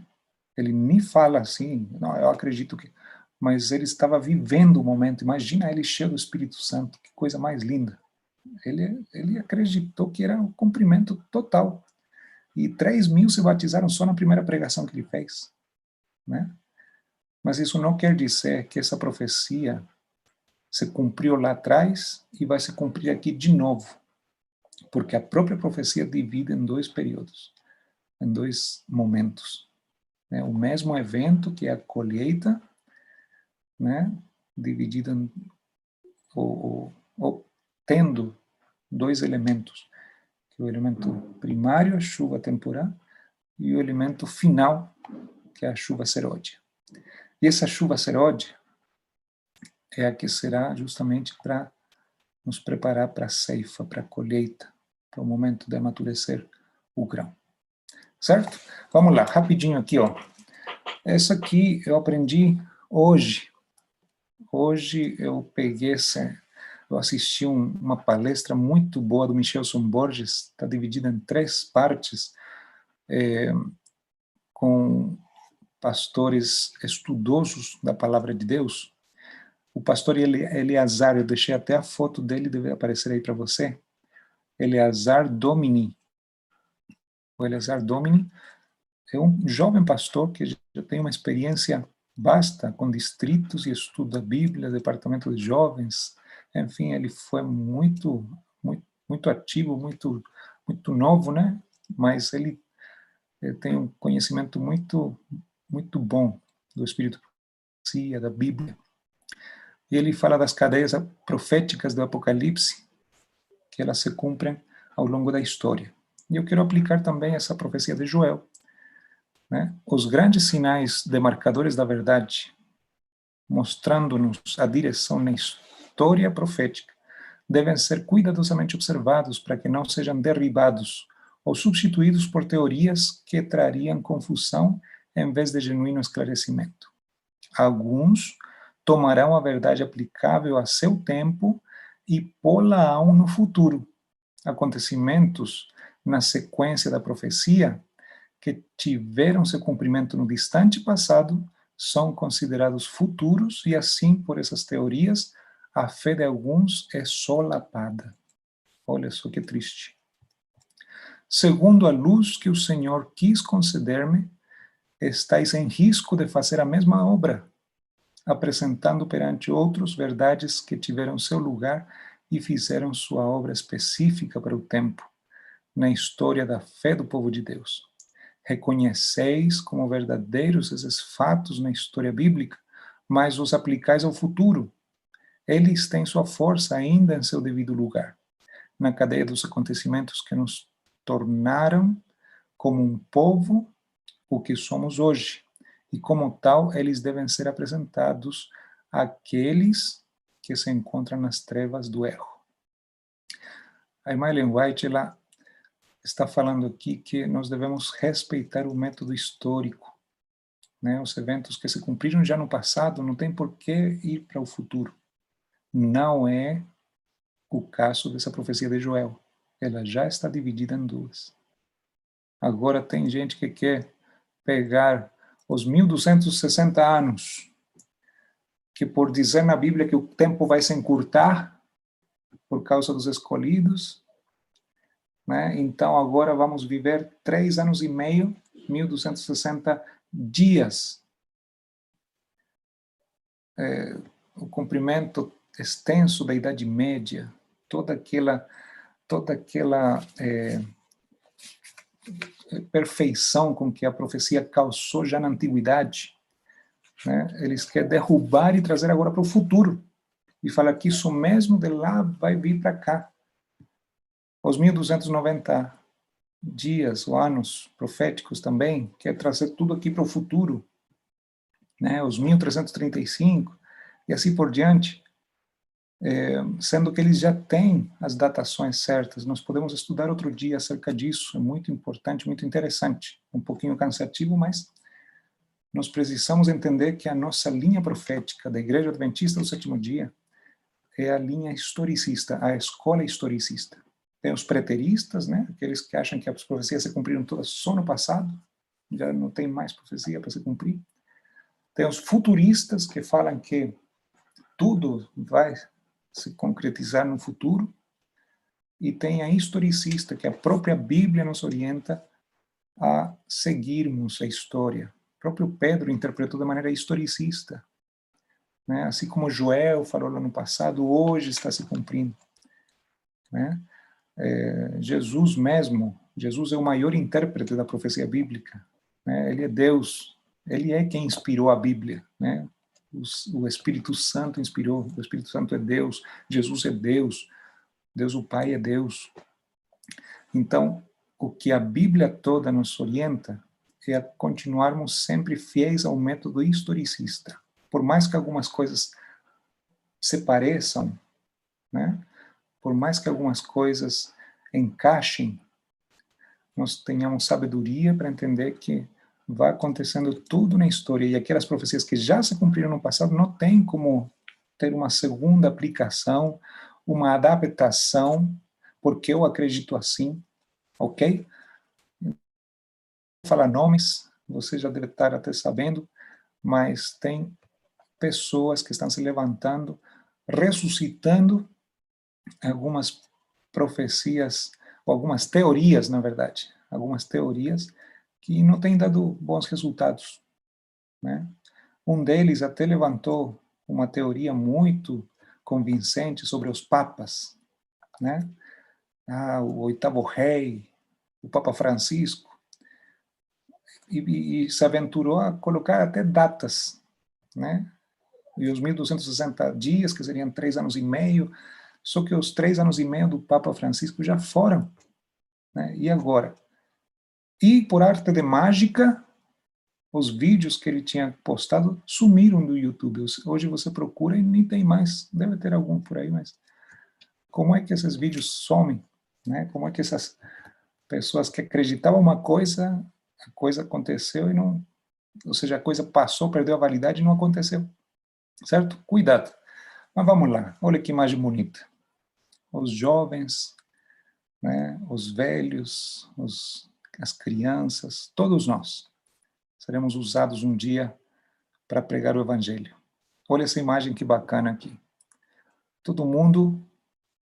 Ele nem fala assim, não, eu acredito que... Mas ele estava vivendo o momento. Imagina ele cheio do Espírito Santo, que coisa mais linda. Ele acreditou que era o cumprimento total. E 3.000 se batizaram só na primeira pregação que ele fez, né? Mas isso não quer dizer que essa profecia se cumpriu lá atrás e vai se cumprir aqui de novo, porque a própria profecia divide em dois períodos, em dois momentos, né? O mesmo evento, que é a colheita, né? Dividida ou tendo dois elementos, que é o elemento primário, a chuva temporã, e o elemento final, que é a chuva serôdia. E essa chuva serôdia é a que será justamente para nos preparar para a ceifa, para a colheita, para o momento de amadurecer o grão. Certo? Vamos lá, rapidinho aqui, ó. Essa aqui eu aprendi hoje. Hoje eu eu assisti uma palestra muito boa do Michelson Borges, está dividida em 3 partes, com pastores estudosos da Palavra de Deus. O pastor Eleazar, eu deixei até a foto dele, deve aparecer aí para você. Eleazar Domini. O Eleazar Domini é um jovem pastor que já tem uma experiência vasta com distritos e estudo da Bíblia, departamento de jovens. Enfim, ele foi muito ativo, muito novo, né? Mas ele tem um conhecimento muito bom do Espírito da Bíblia. E ele fala das cadeias proféticas do Apocalipse, que elas se cumprem ao longo da história. E eu quero aplicar também essa profecia de Joel, né? Os grandes sinais demarcadores da verdade, mostrando-nos a direção na história profética, devem ser cuidadosamente observados para que não sejam derribados ou substituídos por teorias que trariam confusão em vez de genuíno esclarecimento. Alguns tomarão a verdade aplicável a seu tempo e pô-la-ão no futuro. Acontecimentos na sequência da profecia que tiveram seu cumprimento no distante passado são considerados futuros e assim, por essas teorias, a fé de alguns é solapada. Olha só que triste. Segundo a luz que o Senhor quis conceder-me, estáis em risco de fazer a mesma obra, apresentando perante outros verdades que tiveram seu lugar e fizeram sua obra específica para o tempo, na história da fé do povo de Deus. Reconheceis como verdadeiros esses fatos na história bíblica, mas os aplicais ao futuro. Eles têm sua força ainda em seu devido lugar, na cadeia dos acontecimentos que nos tornaram como um povo o que somos hoje, e como tal, eles devem ser apresentados àqueles que se encontram nas trevas do erro. A Ellen White, ela está falando aqui que nós devemos respeitar o método histórico, né? Os eventos que se cumpriram já no passado não tem por que ir para o futuro. Não é o caso dessa profecia de Joel. Ela já está dividida em duas. Agora tem gente que quer pegar os 1260 anos, que por dizer na Bíblia que o tempo vai se encurtar por causa dos escolhidos, né? Então agora vamos viver 3 anos e meio, 1260 dias. O comprimento extenso da Idade Média, toda aquela perfeição com que a profecia causou já na antiguidade, né? Eles querem derrubar e trazer agora para o futuro, e falar que isso mesmo de lá vai vir para cá. Os 1290 dias ou anos proféticos também quer trazer tudo aqui para o futuro, né? Os 1335 e assim por diante, sendo que eles já têm as datações certas. Nós podemos estudar outro dia acerca disso, é muito importante, muito interessante, um pouquinho cansativo, mas nós precisamos entender que a nossa linha profética da Igreja Adventista do Sétimo Dia é a linha historicista, a escola historicista. Tem os preteristas, né, aqueles que acham que as profecias se cumpriram todas só no passado, já não tem mais profecia para se cumprir. Tem os futuristas, que falam que tudo vai se concretizar no futuro. E tem a historicista, que a própria Bíblia nos orienta a seguirmos a história. O próprio Pedro interpretou de maneira historicista, né? Assim como Joel falou lá no passado, hoje está se cumprindo, né? Jesus mesmo, Jesus é o maior intérprete da profecia bíblica, né? Ele é Deus, ele é quem inspirou a Bíblia, né? O Espírito Santo inspirou, o Espírito Santo é Deus, Jesus é Deus, Deus o Pai é Deus. Então, o que a Bíblia toda nos orienta é a continuarmos sempre fiéis ao método historicista. Por mais que algumas coisas se pareçam, né? Por mais que algumas coisas encaixem, nós tenhamos sabedoria para entender que vai acontecendo tudo na história, e aquelas profecias que já se cumpriram no passado não tem como ter uma segunda aplicação, uma adaptação, porque eu acredito assim, ok? Vou falar nomes, você já deve estar até sabendo, mas tem pessoas que estão se levantando, ressuscitando algumas profecias, ou algumas teorias, na verdade, algumas teorias que não têm dado bons resultados, né? Um deles até levantou uma teoria muito convincente sobre os papas, né? O oitavo rei, o Papa Francisco, e se aventurou a colocar até datas, né? E os 1260 dias, que seriam 3 anos e meio, só que os 3 anos e meio do Papa Francisco já foram, né? E agora? E por arte de mágica, os vídeos que ele tinha postado sumiram do YouTube. Hoje você procura e nem tem mais. Deve ter algum por aí, mas como é que esses vídeos somem, né? Como é que essas pessoas que acreditavam uma coisa, a coisa aconteceu e não, ou seja, a coisa passou, perdeu a validade e não aconteceu, certo? Cuidado. Mas vamos lá, olha que imagem bonita. Os jovens, né, os velhos, as crianças, todos nós seremos usados um dia para pregar o Evangelho. Olha essa imagem que bacana aqui. Todo mundo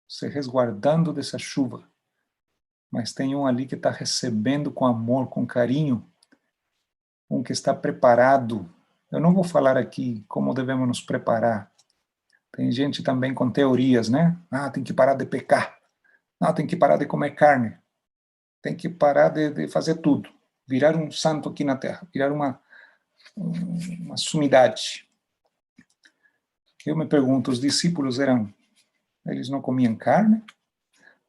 se resguardando dessa chuva, mas tem um ali que está recebendo com amor, com carinho, um que está preparado. Eu não vou falar aqui como devemos nos preparar. Tem gente também com teorias, né? Tem que parar de pecar. Tem que parar de comer carne. Tem que parar de fazer tudo. Virar um santo aqui na Terra. Virar uma sumidade. Eu me pergunto, os discípulos eles não comiam carne?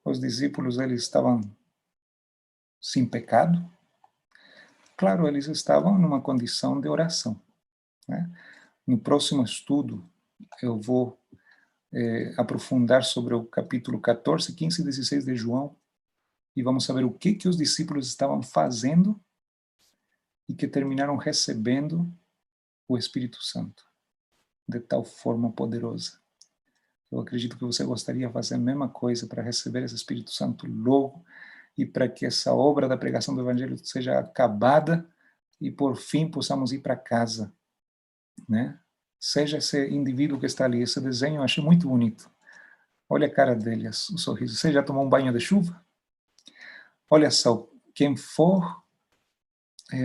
Os discípulos, eles estavam sem pecado? Claro, eles estavam numa condição de oração, né? No próximo estudo, eu vou aprofundar sobre o capítulo 14, 15 e 16 de João, e vamos saber o que os discípulos estavam fazendo e que terminaram recebendo o Espírito Santo de tal forma poderosa. Eu acredito que você gostaria de fazer a mesma coisa para receber esse Espírito Santo logo e para que essa obra da pregação do Evangelho seja acabada e, por fim, possamos ir para casa, né? Seja esse indivíduo que está ali, esse desenho eu achei muito bonito. Olha a cara dele, o sorriso. Você já tomou um banho de chuva? Olha só, quem for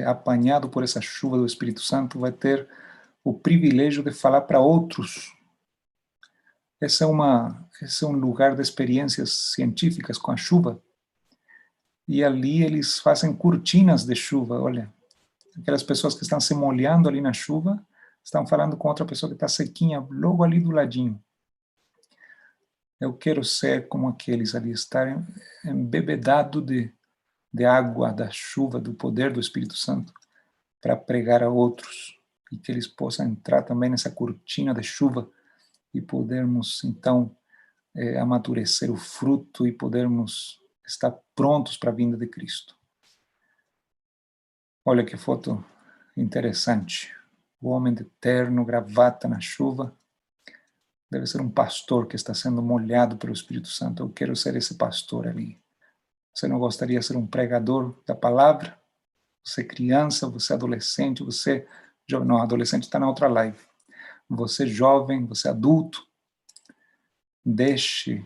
apanhado por essa chuva do Espírito Santo vai ter o privilégio de falar para outros. Esse é um lugar de experiências científicas com a chuva. E ali eles fazem cortinas de chuva, olha. Aquelas pessoas que estão se molhando ali na chuva, estão falando com outra pessoa que está sequinha, logo ali do ladinho. Eu quero ser como aqueles ali, estar embebedado de água, da chuva, do poder do Espírito Santo, para pregar a outros, e que eles possam entrar também nessa cortina de chuva, e podermos, então, amadurecer o fruto, e podermos estar prontos para a vinda de Cristo. Olha que foto interessante. O homem de terno, gravata na chuva, deve ser um pastor que está sendo molhado pelo Espírito Santo. Eu quero ser esse pastor ali. Você não gostaria de ser um pregador da palavra? Você criança, você adolescente, você... Não, adolescente está na outra live. Você jovem, você adulto, deixe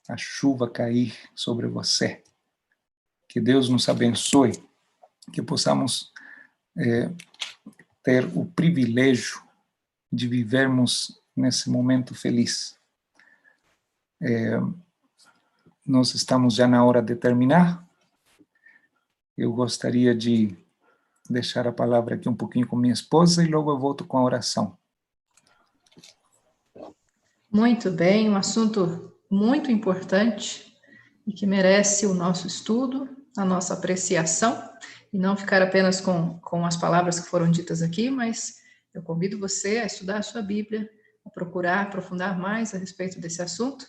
a chuva cair sobre você. Que Deus nos abençoe, que possamos ter o privilégio de vivermos nesse momento feliz. Nós estamos já na hora de terminar. Eu gostaria de deixar a palavra aqui um pouquinho com minha esposa e logo eu volto com a oração. Muito bem, um assunto muito importante e que merece o nosso estudo, a nossa apreciação, e não ficar apenas com as palavras que foram ditas aqui, mas eu convido você a estudar a sua Bíblia, a procurar aprofundar mais a respeito desse assunto,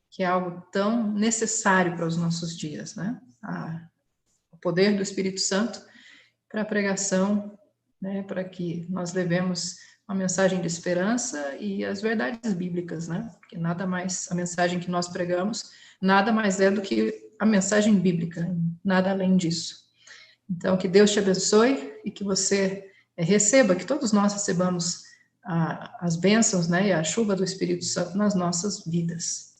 que é algo tão necessário para os nossos dias, né? O poder do Espírito Santo para a pregação, né? Para que nós levemos uma mensagem de esperança e as verdades bíblicas, né? Porque nada mais, a mensagem que nós pregamos, nada mais é do que a mensagem bíblica, nada além disso. Então, que Deus te abençoe e que você receba, que todos nós recebamos as bênçãos, né, e a chuva do Espírito Santo nas nossas vidas.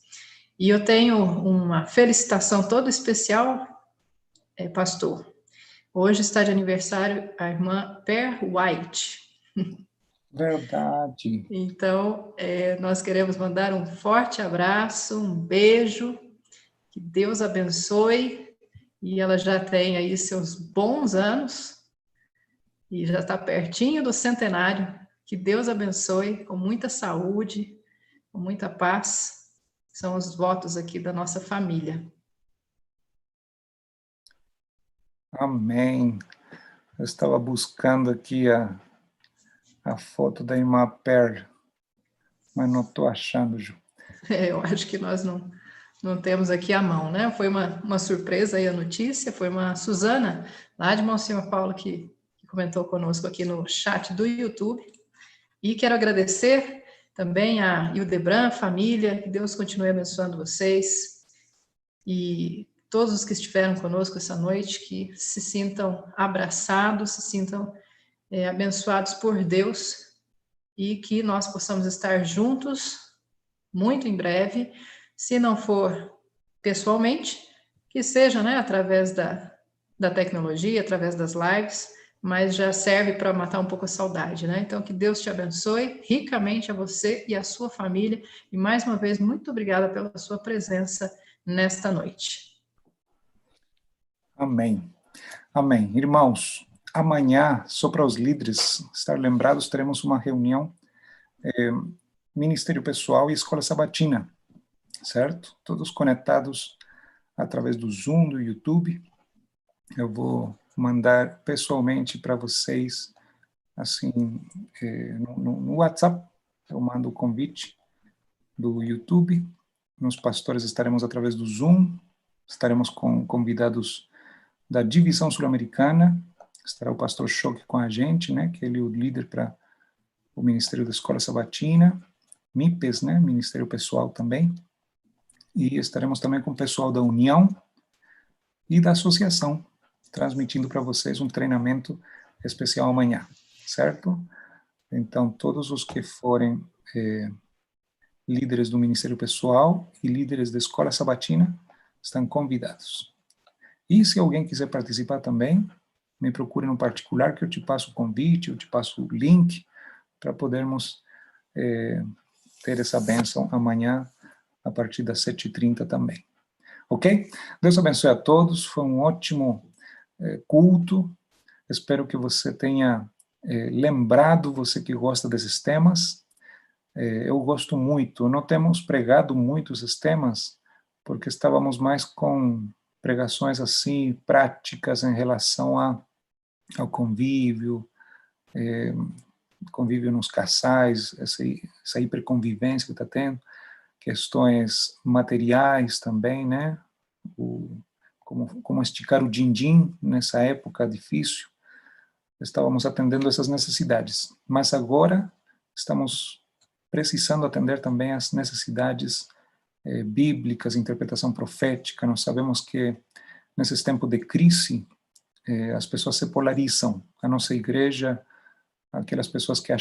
E eu tenho uma felicitação toda especial, pastor. Hoje está de aniversário a irmã Per White. Verdade. Então, nós queremos mandar um forte abraço, um beijo, que Deus abençoe, e ela já tem aí seus bons anos, e já está pertinho do centenário. Que Deus abençoe, com muita saúde, com muita paz. São os votos aqui da nossa família. Amém. Eu estava buscando aqui a foto da irmã Per, mas não estou achando, Ju. Eu acho que nós não temos aqui à mão, né? Foi uma surpresa aí a notícia, foi uma Suzana, lá de Monsenhor Paulo, que comentou conosco aqui no chat do YouTube. E quero agradecer também a Ildebran, família, que Deus continue abençoando vocês. E todos os que estiveram conosco essa noite, que se sintam abraçados, se sintam abençoados por Deus, e que nós possamos estar juntos muito em breve, se não for pessoalmente, que seja, né, através da tecnologia, através das lives, mas já serve para matar um pouco a saudade, né? Então, que Deus te abençoe ricamente a você e a sua família, e mais uma vez, muito obrigada pela sua presença nesta noite. Amém. Amém. Irmãos, amanhã, só para os líderes estar lembrados, teremos uma reunião, Ministério Pessoal e Escola Sabatina, certo? Todos conectados através do Zoom, do YouTube. Eu vou mandar pessoalmente para vocês, assim, no WhatsApp, eu mando o convite do YouTube. Nós pastores estaremos através do Zoom, estaremos com convidados da Divisão Sul-Americana, estará o pastor Choque com a gente, né, que ele é o líder para o Ministério da Escola Sabatina, MIPES, né, Ministério Pessoal também, e estaremos também com o pessoal da União, e da associação, transmitindo para vocês um treinamento especial amanhã, certo? Então, todos os que forem líderes do Ministério Pessoal e líderes da Escola Sabatina estão convidados. E se alguém quiser participar também, me procure no particular que eu te passo o convite, eu te passo o link para podermos ter essa bênção amanhã a partir das 7h30 também. Ok? Deus abençoe a todos, foi um ótimo culto, espero que você tenha lembrado, você que gosta desses temas. Eu gosto muito, não temos pregado muito esses temas, porque estávamos mais com pregações assim, práticas em relação ao convívio, convívio nos casais, essa hiperconvivência que está tendo, questões materiais também, né? Como esticar o din-din nessa época difícil. Estávamos atendendo essas necessidades, mas agora estamos precisando atender também as necessidades bíblicas, interpretação profética. Nós sabemos que nesses tempos de crise, as pessoas se polarizam. A nossa igreja, aquelas pessoas que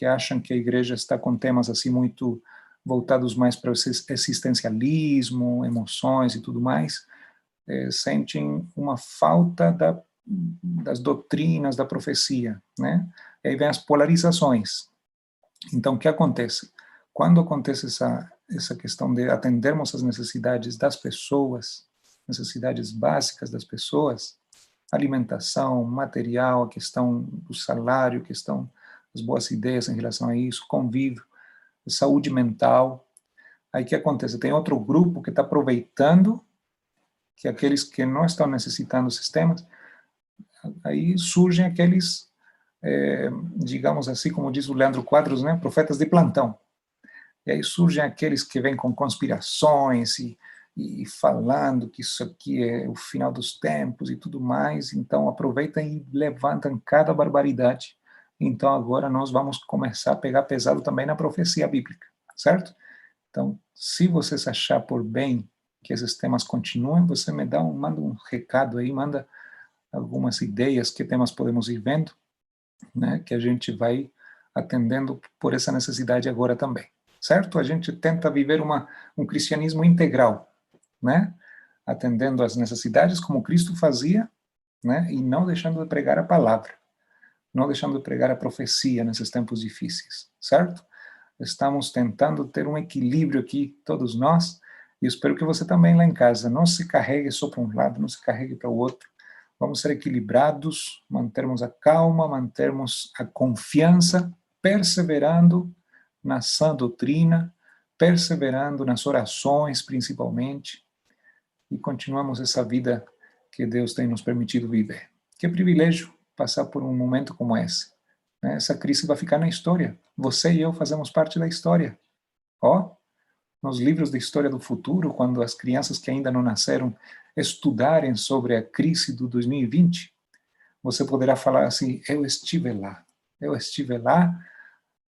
acham que a igreja está com temas assim muito voltados mais para o existencialismo, emoções e tudo mais, sentem uma falta das doutrinas da profecia, né? E aí vem as polarizações. Então, o que acontece? Quando acontece essa questão de atendermos as necessidades das pessoas, necessidades básicas das pessoas, alimentação, material, a questão do salário, a questão das boas ideias em relação a isso, convívio, saúde mental. Aí o que acontece? Tem outro grupo que está aproveitando que aqueles que não estão necessitando dos sistemas, aí surgem aqueles, digamos assim, como diz o Leandro Quadros, né, profetas de plantão. E aí surgem aqueles que vêm com conspirações e falando que isso aqui é o final dos tempos e tudo mais, então aproveitam e levantam cada barbaridade. Então agora nós vamos começar a pegar pesado também na profecia bíblica, certo? Então, se você se achar por bem que esses temas continuem, você manda um recado aí, manda algumas ideias, que temas podemos ir vendo, né, que a gente vai atendendo por essa necessidade agora também, certo? A gente tenta viver um cristianismo integral, né, atendendo às necessidades como Cristo fazia, né, e não deixando de pregar a palavra, não deixando de pregar a profecia nesses tempos difíceis, certo? Estamos tentando ter um equilíbrio aqui, todos nós, e espero que você também lá em casa não se carregue só para um lado, não se carregue para o outro. Vamos ser equilibrados, mantermos a calma, mantermos a confiança, perseverando na sã doutrina, perseverando nas orações, principalmente, e continuamos essa vida que Deus tem nos permitido viver. Que privilégio passar por um momento como esse. Essa crise vai ficar na história. Você e eu fazemos parte da história. Ó, nos livros de história do futuro, quando as crianças que ainda não nasceram estudarem sobre a crise do 2020, você poderá falar assim: eu estive lá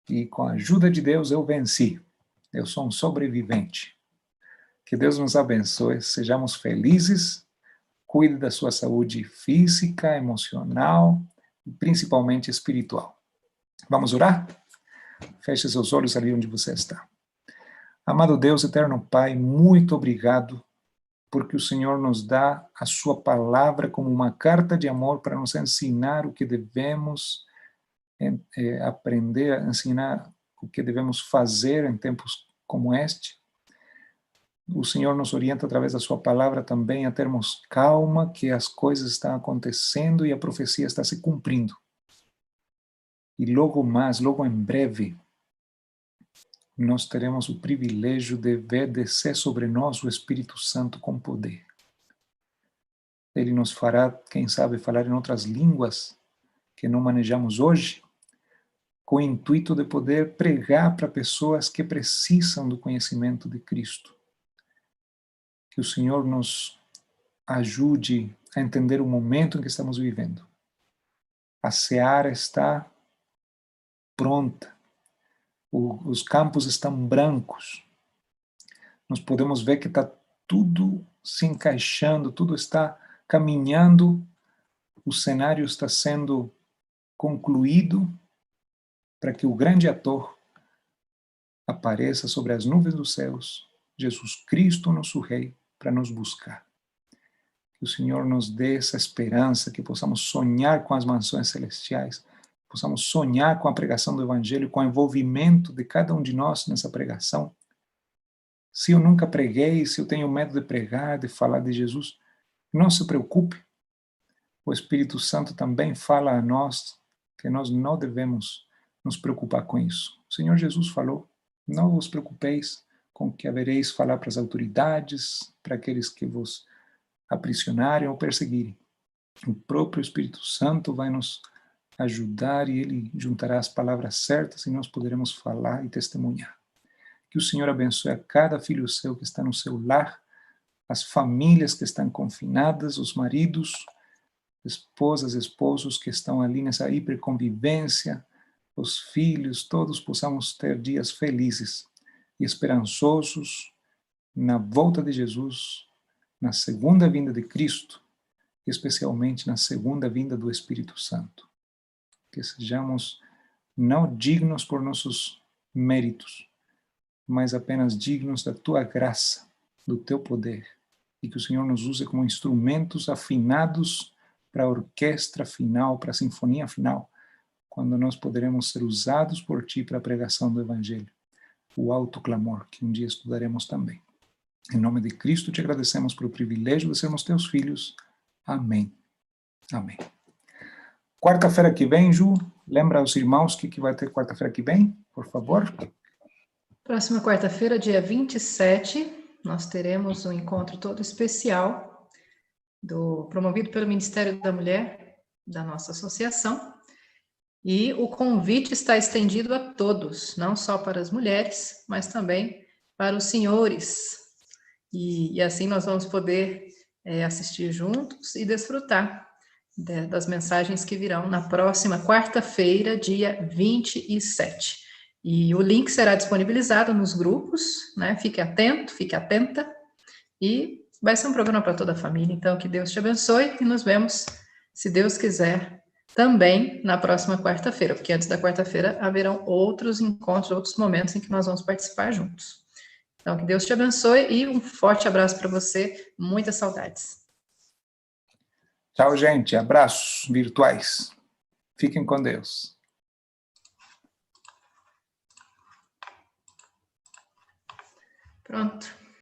e com a ajuda de Deus eu venci. Eu sou um sobrevivente. Que Deus nos abençoe, sejamos felizes, cuide da sua saúde física, emocional e principalmente espiritual. Vamos orar? Feche seus olhos ali onde você está. Amado Deus, eterno Pai, muito obrigado porque o Senhor nos dá a sua palavra como uma carta de amor para nos ensinar o que devemos aprender, ensinar o que devemos fazer em tempos como este. O Senhor nos orienta através da sua palavra também a termos calma, que as coisas estão acontecendo e a profecia está se cumprindo. E logo mais, logo em breve, nós teremos o privilégio de ver descer sobre nós o Espírito Santo com poder. Ele nos fará, quem sabe, falar em outras línguas que não manejamos hoje, com o intuito de poder pregar para pessoas que precisam do conhecimento de Cristo. Que o Senhor nos ajude a entender o momento em que estamos vivendo. A seara está pronta. Os campos estão brancos. Nós podemos ver que está tudo se encaixando, tudo está caminhando, o cenário está sendo concluído para que o grande ator apareça sobre as nuvens dos céus, Jesus Cristo, nosso Rei, para nos buscar. Que o Senhor nos dê essa esperança, que possamos sonhar com as mansões celestiais, possamos sonhar com a pregação do Evangelho, com o envolvimento de cada um de nós nessa pregação. Se eu nunca preguei, se eu tenho medo de pregar, de falar de Jesus, não se preocupe. O Espírito Santo também fala a nós que nós não devemos nos preocupar com isso. O Senhor Jesus falou: não vos preocupeis com o que havereis falar para as autoridades, para aqueles que vos aprisionarem ou perseguirem. O próprio Espírito Santo vai nos ajudar e ele juntará as palavras certas e nós poderemos falar e testemunhar. Que o Senhor abençoe a cada filho seu que está no seu lar, as famílias que estão confinadas, os maridos, esposas, esposos que estão ali nessa hiperconvivência, os filhos, todos possamos ter dias felizes e esperançosos na volta de Jesus, na segunda vinda de Cristo, e especialmente na segunda vinda do Espírito Santo. Que sejamos não dignos por nossos méritos, mas apenas dignos da Tua graça, do Teu poder, e que o Senhor nos use como instrumentos afinados para a orquestra final, para a sinfonia final, quando nós poderemos ser usados por Ti para a pregação do Evangelho, o alto clamor, que um dia estudaremos também. Em nome de Cristo te agradecemos pelo privilégio de sermos Teus filhos. Amém. Amém. Quarta-feira que vem, Ju, lembra aos irmãos que vai ter quarta-feira que vem, por favor? Próxima quarta-feira, dia 27, nós teremos um encontro todo especial promovido pelo Ministério da Mulher da nossa associação. E o convite está estendido a todos, não só para as mulheres, mas também para os senhores. E assim nós vamos poder assistir juntos e desfrutar das mensagens que virão na próxima quarta-feira, dia 27. E o link será disponibilizado nos grupos, né? Fique atento, fique atenta. E vai ser um programa para toda a família. Então, que Deus te abençoe e nos vemos, se Deus quiser, também na próxima quarta-feira, porque antes da quarta-feira haverão outros encontros, outros momentos em que nós vamos participar juntos. Então, que Deus te abençoe e um forte abraço para você, muitas saudades. Tchau, gente. Abraços virtuais. Fiquem com Deus. Pronto.